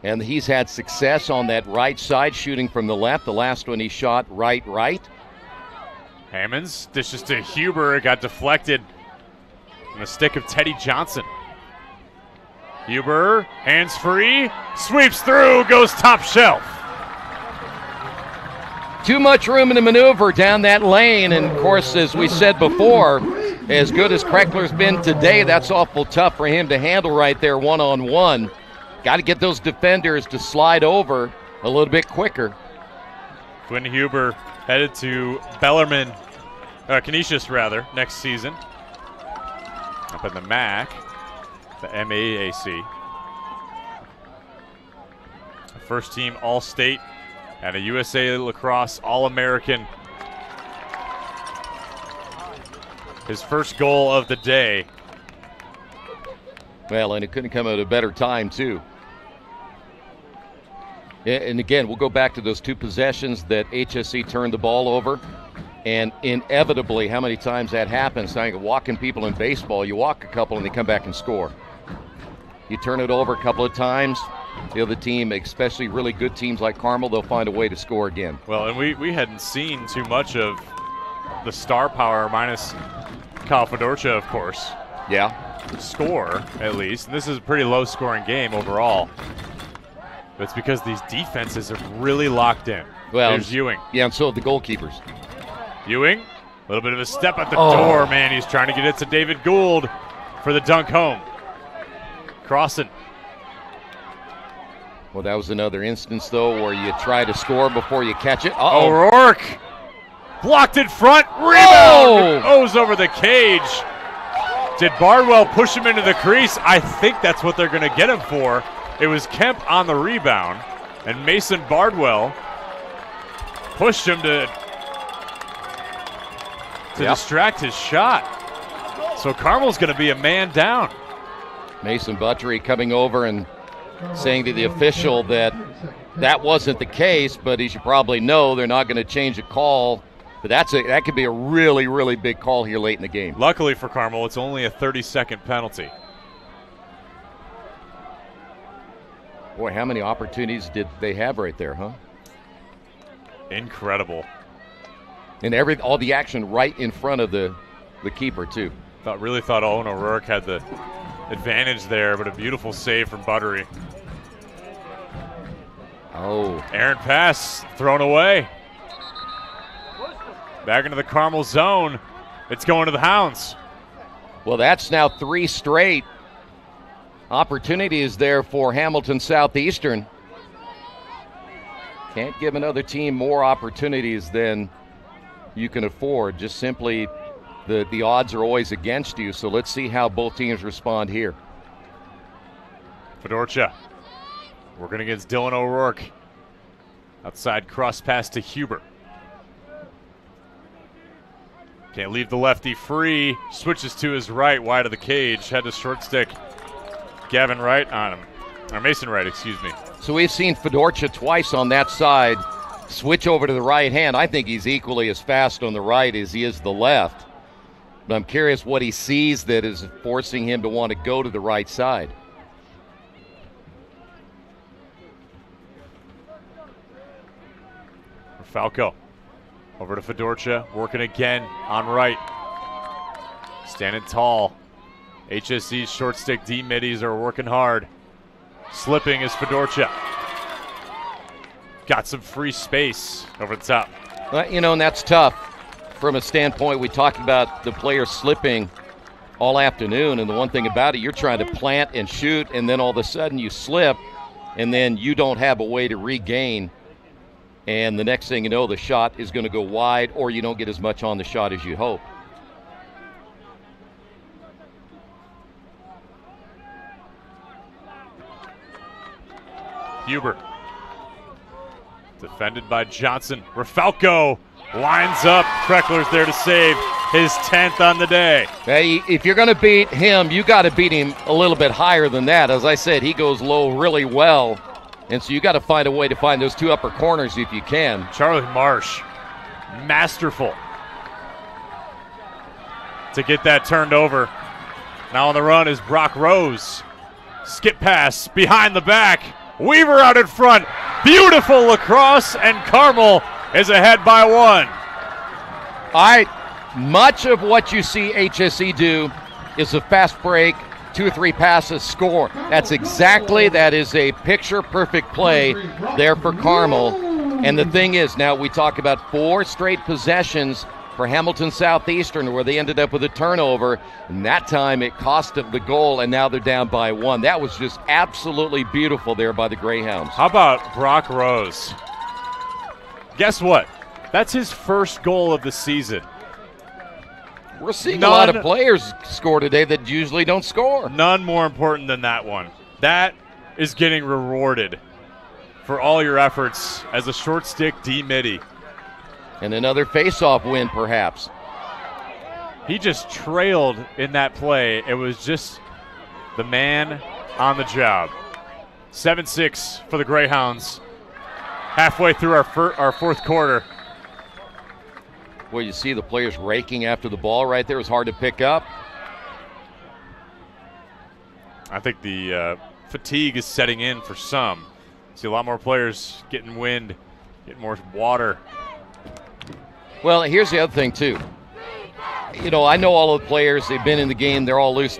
and he's had success on that right side, shooting from the left. The last one he shot right. Hammonds dishes to Huber. It got deflected on the stick of Teddy Johnson. Huber, hands free, sweeps through, goes top shelf. Too much room in the maneuver down that lane, and of course, as we said before, as good as Kreckler's been today, that's awful tough for him to handle right there one-on-one. Got to get those defenders to slide over a little bit quicker. Quinn Huber headed to Bellarmine, Canisius rather, next season. Up in the MAC, the MAAC. First team All-State and a USA Lacrosse All-American. His first goal of the day. Well, and it couldn't come at a better time, too. And again, we'll go back to those 2 possessions that HSC turned the ball over. And inevitably, how many times that happens? I think walking people in baseball, you walk a couple and they come back and score. You turn it over a couple of times, the other team, especially really good teams like Carmel, they'll find a way to score again. Well, and we hadn't seen too much of the star power minus Kyle Fedorcha, of course. Yeah. Score, at least. And this is a pretty low-scoring game overall. But it's because these defenses are really locked in. Well, there's Ewing. Yeah, and so have the goalkeepers. Ewing, a little bit of a step at the door, man. He's trying to get it to David Gould for the dunk home. Crossing. Well, that was another instance, though, where you try to score before you catch it. O'Rourke blocked in front. Rebound. Goes over the cage. Did Bardwell push him into the crease? I think that's what they're going to get him for. It was Kemp on the rebound, and Mason Bardwell pushed him to distract his shot. So Carmel's going to be a man down. Mason Buttery coming over and saying to the official that that wasn't the case, but as you probably know, they're not going to change the call. But that could be a really, really big call here late in the game. Luckily for Carmel, it's only a 30-second penalty. Boy, how many opportunities did they have right there, huh? Incredible. And all the action right in front of the keeper, too. Really thought Owen O'Rourke had the advantage there, but a beautiful save from Buttery. Errant pass thrown away. Back into the Carmel zone. It's going to the Hounds. Well, that's now 3 straight opportunities there for Hamilton Southeastern. Can't give another team more opportunities than you can afford. Just simply the odds are always against you, so let's see how both teams respond here. Fedorcha working against Dylan O'Rourke. Outside cross pass to Huber. Can't leave the lefty free. Switches to his right, wide of the cage. Had to short stick Gavin Wright on him. Or Mason Wright, excuse me. So we've seen Fedorcha twice on that side switch over to the right hand. I think he's equally as fast on the right as he is the left. But I'm curious what he sees that is forcing him to want to go to the right side. Falco over to Fedorcha, working again on right. Standing tall. HSC's short stick D middies are working hard. Slipping is Fedorcha. Got some free space over the top. And that's tough from a standpoint. We talked about the players slipping all afternoon, and the one thing about it, you're trying to plant and shoot, and then all of a sudden you slip, and then you don't have a way to regain. And the next thing you know, the shot is going to go wide, or you don't get as much on the shot as you hope. Huber. Defended by Johnson. Falco lines up. Kreckler's there to save his 10th on the day. Hey, if you're going to beat him, you got to beat him a little bit higher than that. As I said, he goes low really well. And so you got to find a way to find those 2 upper corners if you can. Charlie Marsh, masterful to get that turned over. Now on the run is Brock Rose. Skip pass behind the back. Weaver out in front. Beautiful lacrosse, and Carmel is ahead by 1. Much of what you see HSE do is a fast break, 2 or 3 passes, score. That is a picture-perfect play there for Carmel. And the thing is, now we talk about 4 straight possessions for Hamilton Southeastern where they ended up with a turnover. And that time it cost them the goal, and now they're down by 1. That was just absolutely beautiful there by the Greyhounds. How about Brock Rose? Guess what? That's his first goal of the season. We're seeing a lot of players score today that usually don't score. None more important than that one. That is getting rewarded for all your efforts as a short stick D-midi. And another face-off win, perhaps. He just trailed in that play. It was just the man on the job. 7-6 for the Greyhounds. Halfway through our fourth quarter. Well, you see the players raking after the ball right there. It was hard to pick up. I think the fatigue is setting in for some. See a lot more players getting wind, getting more water. Well, here's the other thing, too. You know, I know all of the players. They've been in the game. They're all loose.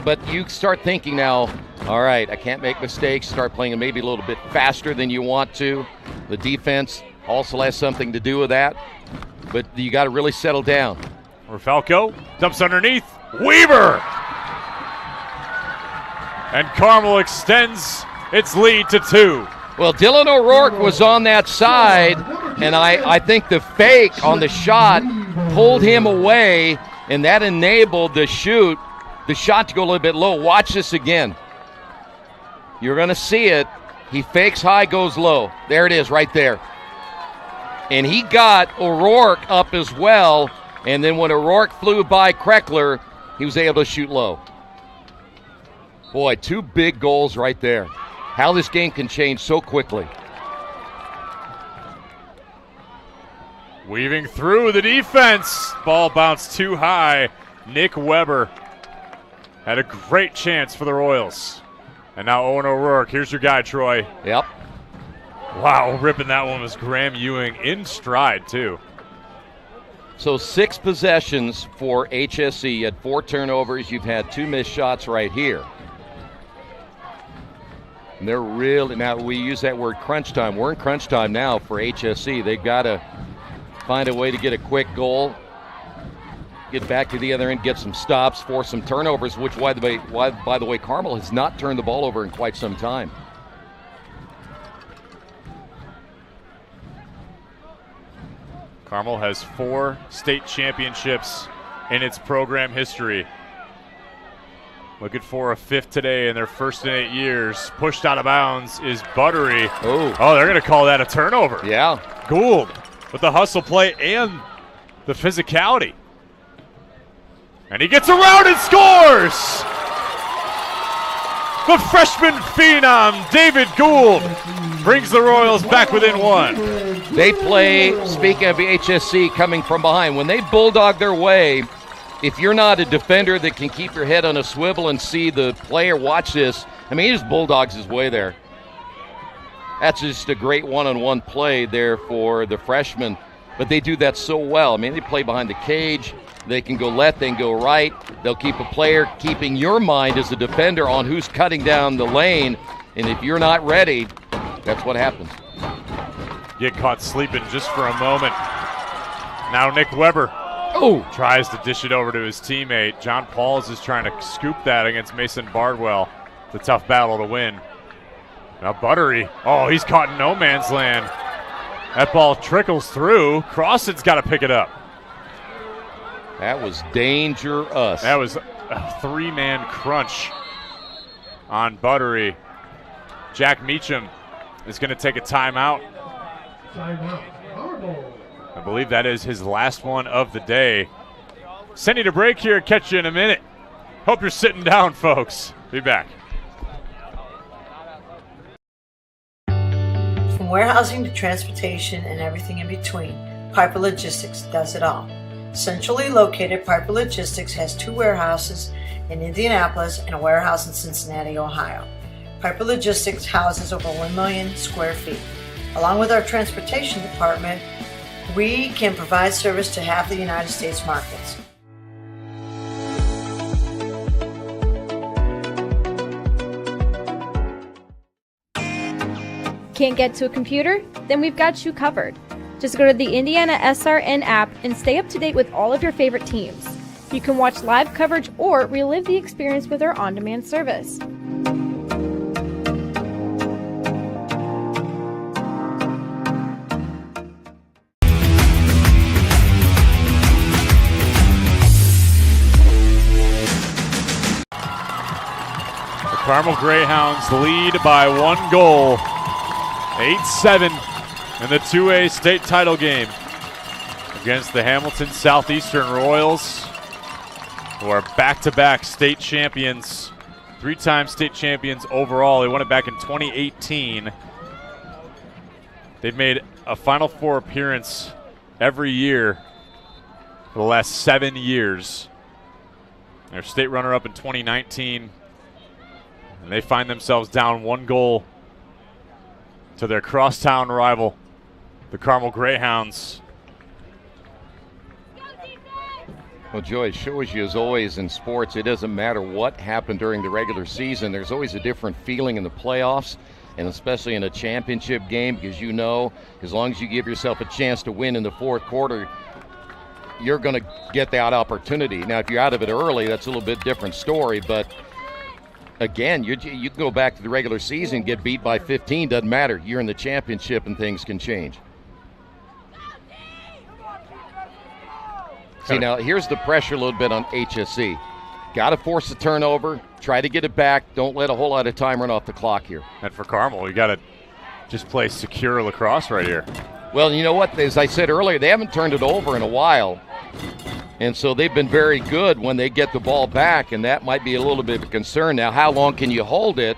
But you start thinking now, all right, I can't make mistakes. Start playing maybe a little bit faster than you want to. The defense also has something to do with that. But you got to really settle down. Falco dumps underneath. Weaver! And Carmel extends its lead to 2. Well, Dylan O'Rourke was on that side, and I think the fake on the shot pulled him away, and that enabled the shot to go a little bit low. Watch this again. You're going to see it. He fakes high, goes low. There it is right there. And he got O'Rourke up as well, and then when O'Rourke flew by Kreckler, he was able to shoot low. Boy, 2 big goals right there. How this game can change so quickly. Weaving through the defense. Ball bounced too high. Nick Weber had a great chance for the Royals. And now Owen O'Rourke. Here's your guy, Troy. Yep. Wow, ripping that one was Graham Ewing in stride, too. So 6 possessions for HSE. You had 4 turnovers. You've had 2 missed shots right here. And they're really, now we use that word crunch time. We're in crunch time now for HSE. They've got to find a way to get a quick goal, get back to the other end, get some stops, force some turnovers, which, by the way, Carmel has not turned the ball over in quite some time. Carmel has 4 state championships in its program history. Looking for a 5th today in their first in 8 years. Pushed out of bounds is Buttery. Oh, they're going to call that a turnover. Yeah. Gould with the hustle play and the physicality. And he gets around and scores! The freshman phenom, David Gould, brings the Royals back within 1. They play, speaking of HSC, coming from behind. When they bulldog their way, if you're not a defender that can keep your head on a swivel and see the player, watch this. I mean, he just bulldogs his way there. That's just a great one-on-one play there for the freshman. But they do that so well. I mean, they play behind the cage. They can go left, they can go right. They'll keep a player keeping your mind as a defender on who's cutting down the lane. And if you're not ready, that's what happens. Get caught sleeping just for a moment. Now Nick Weber tries to dish it over to his teammate. John Pauls is trying to scoop that against Mason Bardwell. It's a tough battle to win. Now Buttery, he's caught in no man's land. That ball trickles through. Crossan's got to pick it up. That was dangerous. That was a 3-man crunch on Buttery. Jack Meacham is going to take a timeout. I believe that is his last one of the day. Send you to break here. Catch you in a minute. Hope you're sitting down, folks. Be back. From warehousing to transportation and everything in between, Piper Logistics does it all. Centrally located, Piper Logistics has 2 warehouses in Indianapolis and a warehouse in Cincinnati, Ohio. Piper Logistics houses over 1 million square feet. Along with our transportation department, we can provide service to half the United States markets. Can't get to a computer? Then we've got you covered. Just go to the IndianaSRN app and stay up to date with all of your favorite teams. You can watch live coverage or relive the experience with our on-demand service. The Carmel Greyhounds lead by 1 goal, 8-7 in the 2A state title game against the Hamilton Southeastern Royals, who are back-to-back state champions, 3-time state champions overall. They won it back in 2018. They've made a Final Four appearance every year for the last 7 years. They're state runner-up in 2019. And they find themselves down 1 goal to their crosstown rival, the Carmel Greyhounds. Well, Joy, it shows you, as always in sports, it doesn't matter what happened during the regular season. There's always a different feeling in the playoffs, and especially in a championship game, because you know, as long as you give yourself a chance to win in the fourth quarter, you're going to get that opportunity. Now, if you're out of it early, that's a little bit different story, but again, you can go back to the regular season, get beat by 15, doesn't matter. You're in the championship and things can change. See, now here's the pressure a little bit on HSE. Got to force the turnover, try to get it back. Don't let a whole lot of time run off the clock here. And for Carmel, you got to just play secure lacrosse right here. Well, you know what? As I said earlier, they haven't turned it over in a while. And so they've been very good when they get the ball back, and that might be a little bit of a concern. Now, how long can you hold it,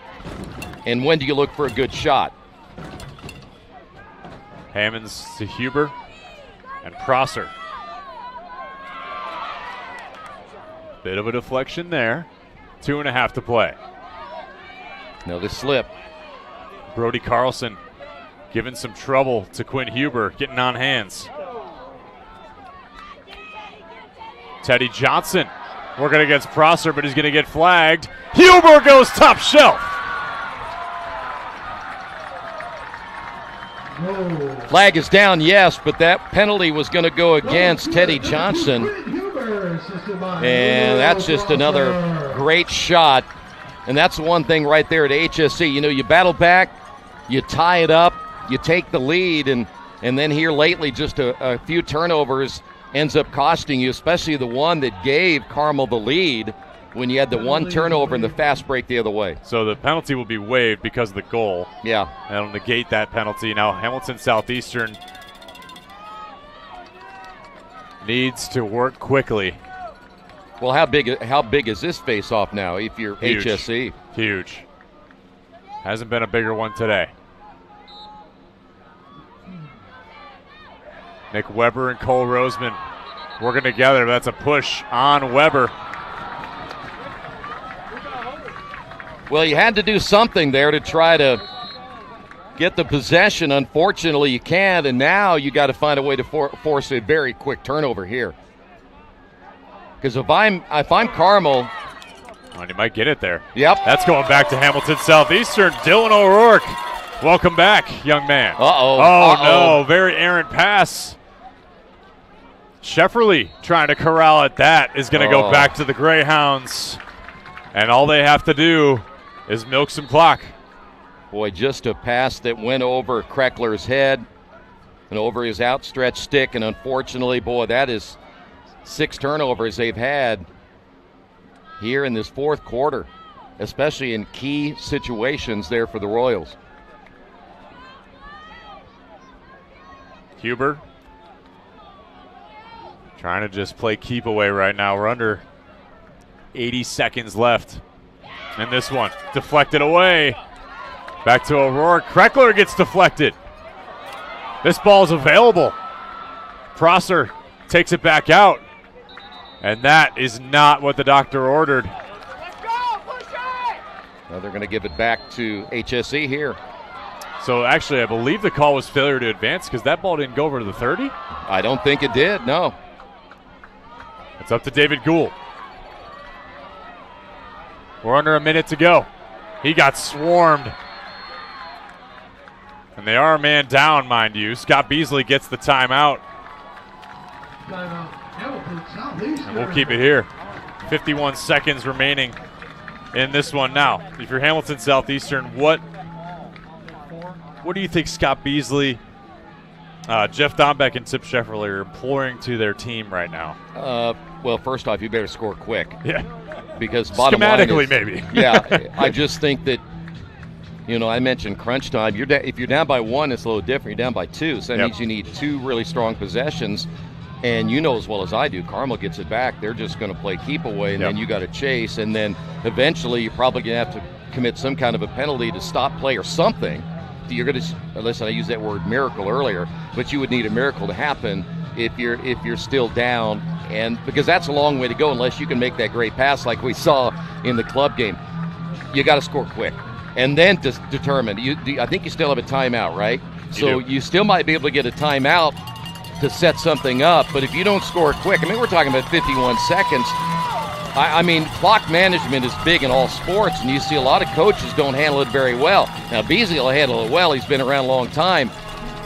and when do you look for a good shot? Hammonds to Huber and Prosser. Bit of a deflection there. 2.5 to play. Another slip. Brody Carlson giving some trouble to Quinn Huber, getting on hands. Teddy Johnson working against Prosser, but he's going to get flagged. Huber goes top shelf. Flag is down, yes, but that penalty was going to go against Teddy Johnson. And that's just another great shot. And that's the one thing right there at HSE. You know, you battle back, you tie it up, you take the lead, and then here lately just a few turnovers ends up costing you, especially the one that gave Carmel the lead when you had the one turnover and the fast break the other way. So the penalty will be waived because of the goal. Yeah. That'll negate that penalty. Now Hamilton Southeastern needs to work quickly. Well, how big is this face-off now if you're Huge. HSE? Huge. Hasn't been a bigger one today. Nick Weber and Cole Roseman working together. That's a push on Weber. Well, you had to do something there to try to get the possession. Unfortunately, you can't, and now you got to find a way to force a very quick turnover here. Because if I'm Carmel, and he might get it there. Yep. That's going back to Hamilton Southeastern. Dylan O'Rourke, welcome back, young man. Uh-oh. Oh, no, very errant pass. Shefferly trying to corral at that is going to go back to the Greyhounds. And all they have to do is milk some clock. Boy, just a pass that went over Kreckler's head and over his outstretched stick. And unfortunately, boy, that is 6 turnovers they've had here in this fourth quarter, especially in key situations there for the Royals. Huber trying to just play keep away right now. We're under 80 seconds left. And this one deflected away. Back to O'Rourke. Kreckler gets deflected. This ball's available. Prosser takes it back out. And that is not what the doctor ordered. Now they're going to give it back to HSE here. So actually, I believe the call was failure to advance because that ball didn't go over to the 30. I don't think it did, no. It's up to David Gould. We're under a minute to go. He got swarmed. And they are a man down, mind you. Scott Beasley gets the timeout. And we'll keep it here. 51 seconds remaining in this one. Now, if you're Hamilton Southeastern, what do you think Scott Beasley, Jeff Dombeck, and Tip Shefferly are imploring to their team right now? Well, first off, you better score quick. Yeah. Because bottom line schematically, is, maybe. Yeah, I just think that, you know, I mentioned crunch time. If you're down by 1, it's a little different. You're down by 2, so that means you need 2 really strong possessions. And you know as well as I do, Carmel gets it back. They're just going to play keep away, and then you got to chase. And then eventually you're probably going to have to commit some kind of a penalty to stop play or something. You're going to, listen, I used that word miracle earlier, but you would need a miracle to happen if you're still down, and because that's a long way to go unless you can make that great pass like we saw in the club game. you got to score quick, and then determine. I think you still have a timeout, right? So you still might be able to get a timeout to set something up, but if you don't score quick, I mean, we're talking about 51 seconds. I mean, clock management is big in all sports, and you see a lot of coaches don't handle it very well. Now, Beasley will handle it well. He's been around a long time,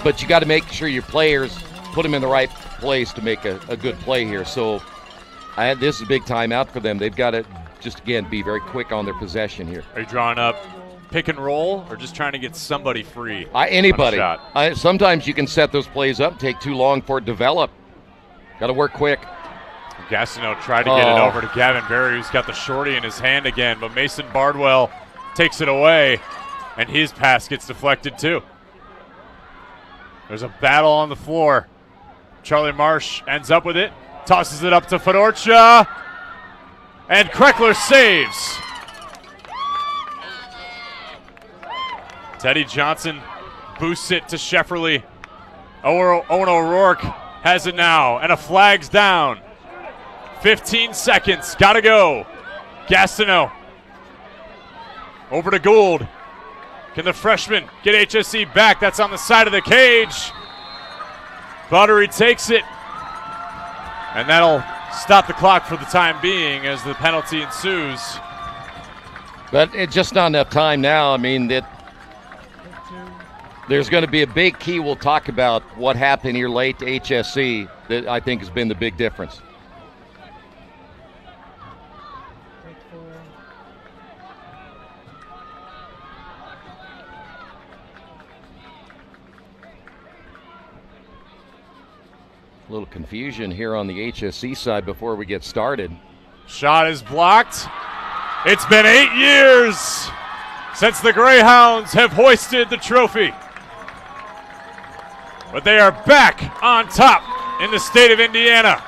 but you got to make sure your players put them in the right place to make a good play here. So this is a big timeout for them. They've got to just, again, be very quick on their possession here. Are you drawing up pick and roll or just trying to get somebody free? Anybody. Sometimes you can set those plays up, take too long for it to develop. Got to work quick. Gastineau tried to get it over to Gavin Berry, who's got the shorty in his hand again, but Mason Bardwell takes it away, and his pass gets deflected too. There's a battle on the floor. Charlie Marsh ends up with it, tosses it up to Fedorcha, and Kreckler saves. Teddy Johnson boosts it to Shefferly. Owen O'Rourke has it now, and a flag's down. 15 seconds, gotta go. Gastineau over to Gould. Can the freshman get HSE back? That's on the side of the cage. Buttery takes it, and that'll stop the clock for the time being as the penalty ensues. But it's just not enough time now. I mean, there's going to be a big key. We'll talk about what happened here late to HSE that I think has been the big difference. A little confusion here on the HSE side before we get started. Shot is blocked. It's been 8 years since the Greyhounds have hoisted the trophy. But they are back on top in the state of Indiana.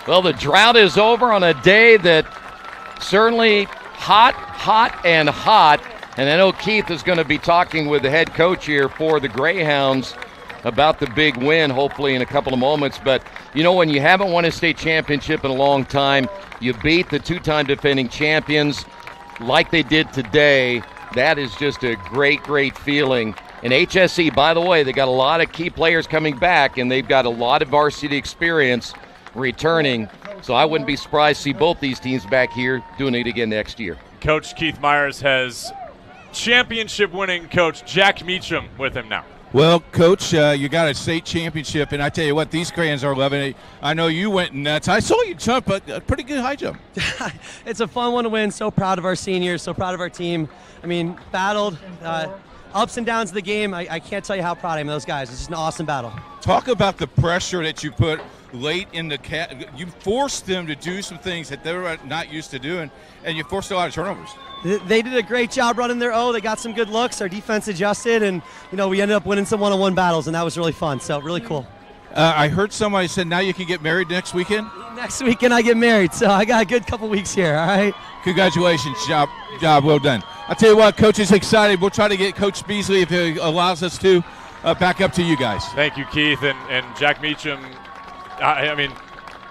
Well, the drought is over on a day that certainly hot. And I know Keith is going to be talking with the head coach here for the Greyhounds about the big win, hopefully in a couple of moments. But, you know, when you haven't won a state championship in a long time, you beat the two-time defending champions like they did today. That is just a great, great feeling. And HSE, by the way, they got a lot of key players coming back, and they've got a lot of varsity experience returning. So I wouldn't be surprised to see both these teams back here doing it again next year. Coach Keith Myers has championship-winning coach Jack Meacham with him now. Well, Coach, you got a state championship, and I tell you what, these Greyhounds are loving it. I know you went nuts. I saw you jump a pretty good high jump. It's a fun one to win. So proud of our seniors, so proud of our team. I mean, battled, ups and downs of the game. I can't tell you how proud I am of those guys. It's just an awesome battle. Talk about the pressure that you put late in the you forced them to do some things that they were not used to doing, and you forced a lot of turnovers. They did a great job running their O. They got some good looks. Our defense adjusted, and we ended up winning some one-on-one battles, and that was really fun. So really cool. I heard somebody said now you can get married next weekend. Next weekend I get married, so I got a good couple weeks here. All right. Congratulations, job well done. I'll tell you what, Coach is excited. We'll try to get Coach Beasley, if he allows us to, back up to you guys. Thank you, Keith, and Jack Meacham. I mean,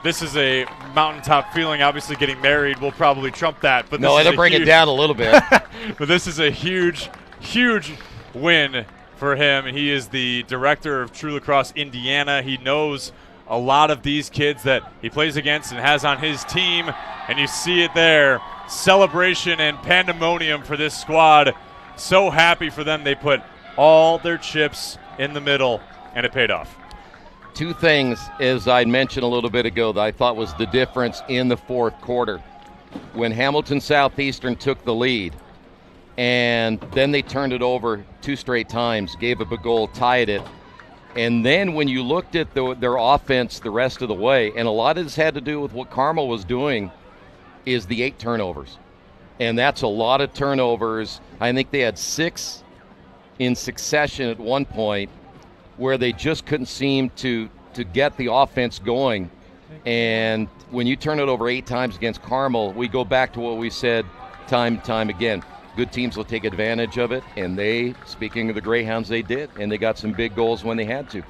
this is a mountaintop feeling. Obviously, getting married will probably trump that. But no, it'll bring it down a little bit. But this is a huge, huge win for him. He is the director of True Lacrosse Indiana. He knows a lot of these kids that he plays against and has on his team, and you see it there. Celebration and pandemonium for this squad. So happy for them. They put all their chips in the middle, and it paid off. Two things, as I mentioned a little bit ago, that I thought was the difference in the fourth quarter. When Hamilton Southeastern took the lead, and then they turned it over 2 straight times, gave up a goal, tied it. And then when you looked at their offense the rest of the way, and a lot of this had to do with what Carmel was doing, is the 8 turnovers. And that's a lot of turnovers. I think they had 6 in succession at one point, where they just couldn't seem to get the offense going. And when you turn it over 8 times against Carmel, we go back to what we said time and time again. Good teams will take advantage of it, and they, speaking of the Greyhounds, they did, and they got some big goals when they had to.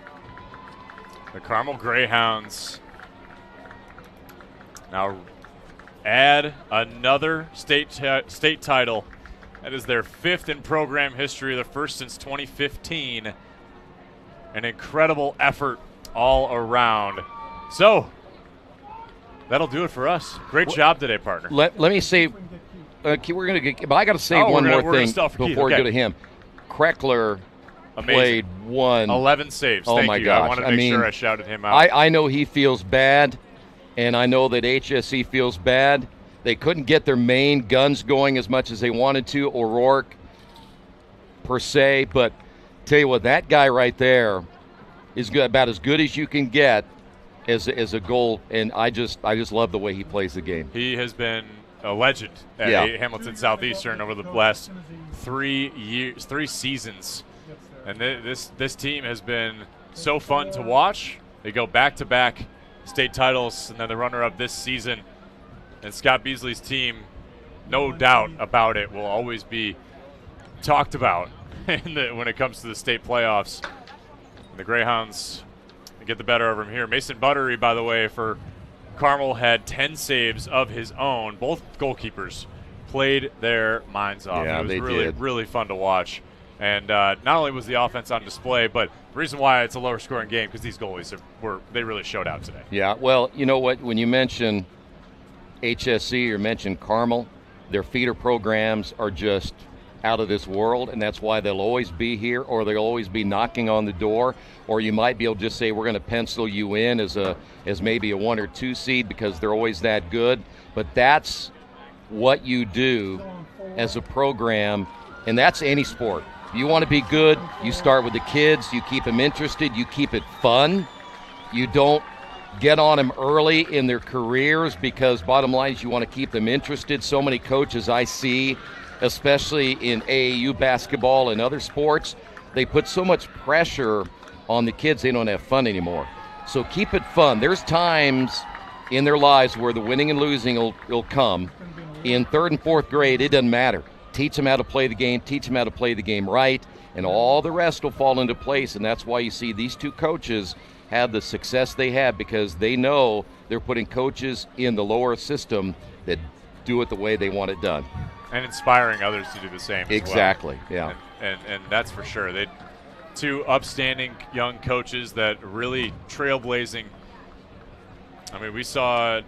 The Carmel Greyhounds now add another state title. That is their 5th in program history, the first since 2015. An incredible effort all around. So that'll do it for us. Great job today, partner. Let me say, we're going to get, but I got to say one more thing before we go to him. Kreckler played 11 saves. Oh, Thank my you. gosh. I wanted to make sure I shouted him out. I know he feels bad, and I know that HSE feels bad. They couldn't get their main guns going as much as they wanted to, O'Rourke per se, but tell you what, that guy right there is about as good as you can get as a goal, and I just love the way he plays the game. He has been a legend at Hamilton Southeastern over the last 3 seasons, and this team has been so fun to watch. They go back-to-back state titles, and then the runner-up this season. And Scott Beasley's team, no doubt about it, will always be talked about when it comes to the state playoffs. And the Greyhounds get the better of him here. Mason Buttery, by the way, for Carmel had 10 saves of his own. Both goalkeepers played their minds off. Yeah, it was they really, did. really fun to watch. And not only was the offense on display, but the reason why it's a lower scoring game because these goalies they really showed out today. Yeah, well, you know what? When you mention HSC or mention Carmel, their feeder programs are just out of this world, and that's why they'll always be here, or they'll always be knocking on the door, or you might be able to just say we're going to pencil you in as maybe a 1 or 2 seed because they're always that good. But that's what you do as a program, and that's any sport. If you want to be good, you start with the kids, you keep them interested, you keep it fun, you don't get on them early in their careers because bottom line is you want to keep them interested. So many coaches I see, especially in AAU basketball and other sports, they put so much pressure on the kids they don't have fun anymore. So keep it fun. There's times in their lives where the winning and losing will come. In 3rd and 4th grade, it doesn't matter. Teach them how to play the game, teach them how to play the game right, and all the rest will fall into place. And that's why you see these two coaches have the success they have because they know they're putting coaches in the lower system that do it the way they want it done. And inspiring others to do the same as exactly, well. Yeah. And that's for sure. They two upstanding young coaches that really trailblazing. I mean, we saw it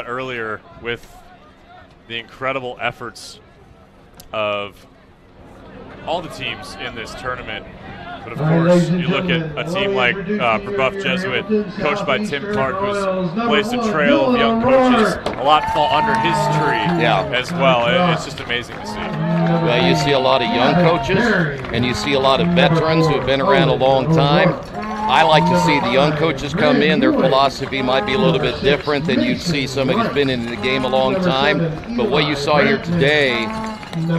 earlier with the incredible efforts of all the teams in this tournament. But of course, you look at a team like Brebeuf Jesuit, coached by Tim Clark, who's blazed a trail of young coaches. A lot fall under his tree as well. It's just amazing to see. Well, you see a lot of young coaches, and you see a lot of veterans who have been around a long time. I like to see the young coaches come in. Their philosophy might be a little bit different than you'd see somebody who's been in the game a long time. But what you saw here today,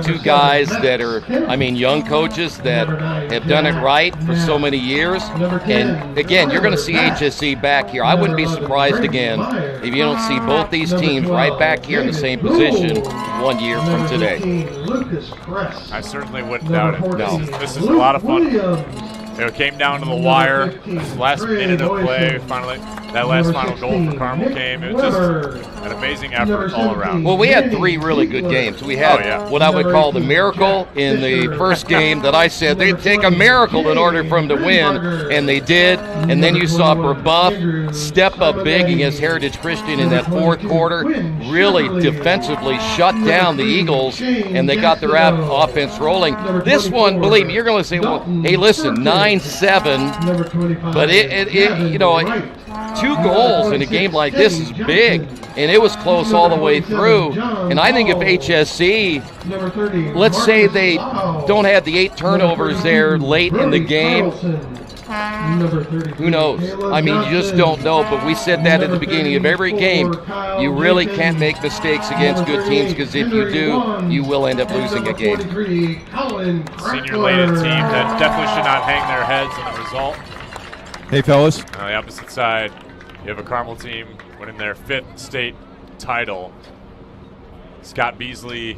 two guys that are, young coaches that have done it right for so many years. And again, you're going to see HSC back here. I wouldn't be surprised again if you don't see both these teams right back here in the same position 1 year from today. I certainly wouldn't doubt it. No. This is a lot of fun. It came down to the wire. Last minute of play, finally, that last final goal for Carmel came. It was just an amazing effort all around. Well, we had 3 really good games. We had what I would call the miracle in the first game that I said they'd take a miracle in order for them to win, and they did. And then you saw Brebeuf step up big against Heritage Christian in that 4th quarter, really defensively shut down the Eagles, and they got their offense rolling. This one, believe me, you're going to say, well, hey, listen, 9-7, but it 2 goals in a game like this is big, and it was close all the way through. And I think if HSC, let's say they don't have the 8 turnovers there late in the game, who knows? You just don't know. But we said that at the beginning of every game. You really can't make mistakes against good teams because if you do, you will end up losing a game. Senior-laden team that definitely should not hang their heads on the result. Hey, fellas. On the opposite side, you have a Carmel team winning their 5th state title. Scott Beasley.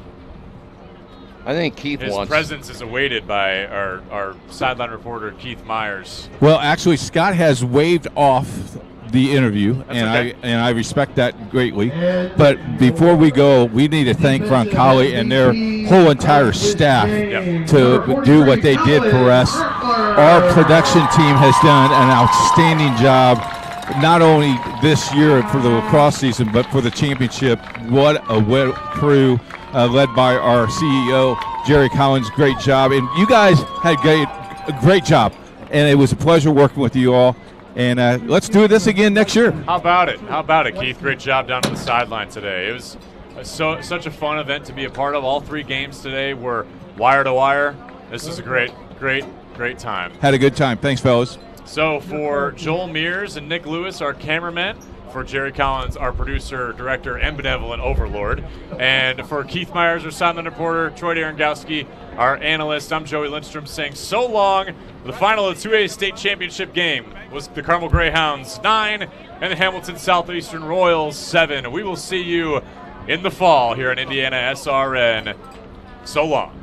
I think Keith His presence is awaited by our sideline reporter, Keith Myers. Well, actually, Scott has waived off the interview, and I respect that greatly. But before we go, we need to thank Roncalli and their whole entire staff to do what they did for us. Our production team has done an outstanding job, not only this year for the lacrosse season, but for the championship. What a crew led by our CEO, Jerry Collins. Great job. And you guys had a great job. And it was a pleasure working with you all. And let's do this again next year. How about it, Keith? Great job down on the sideline today. It was such a fun event to be a part of. All 3 games today were wire to wire. This is a great time. Had a good time. Thanks, fellas. So for Joel Mears and Nick Lewis, our cameramen, for Jerry Collins, our producer, director, and benevolent overlord, and for Keith Myers, our sideline reporter, Troy Darengowski, our analyst, I'm Joey Lindstrom, saying so long. The final of the 2A state championship game was the Carmel Greyhounds 9 and the Hamilton Southeastern Royals 7. We will see you in the fall here on Indiana SRN. So long.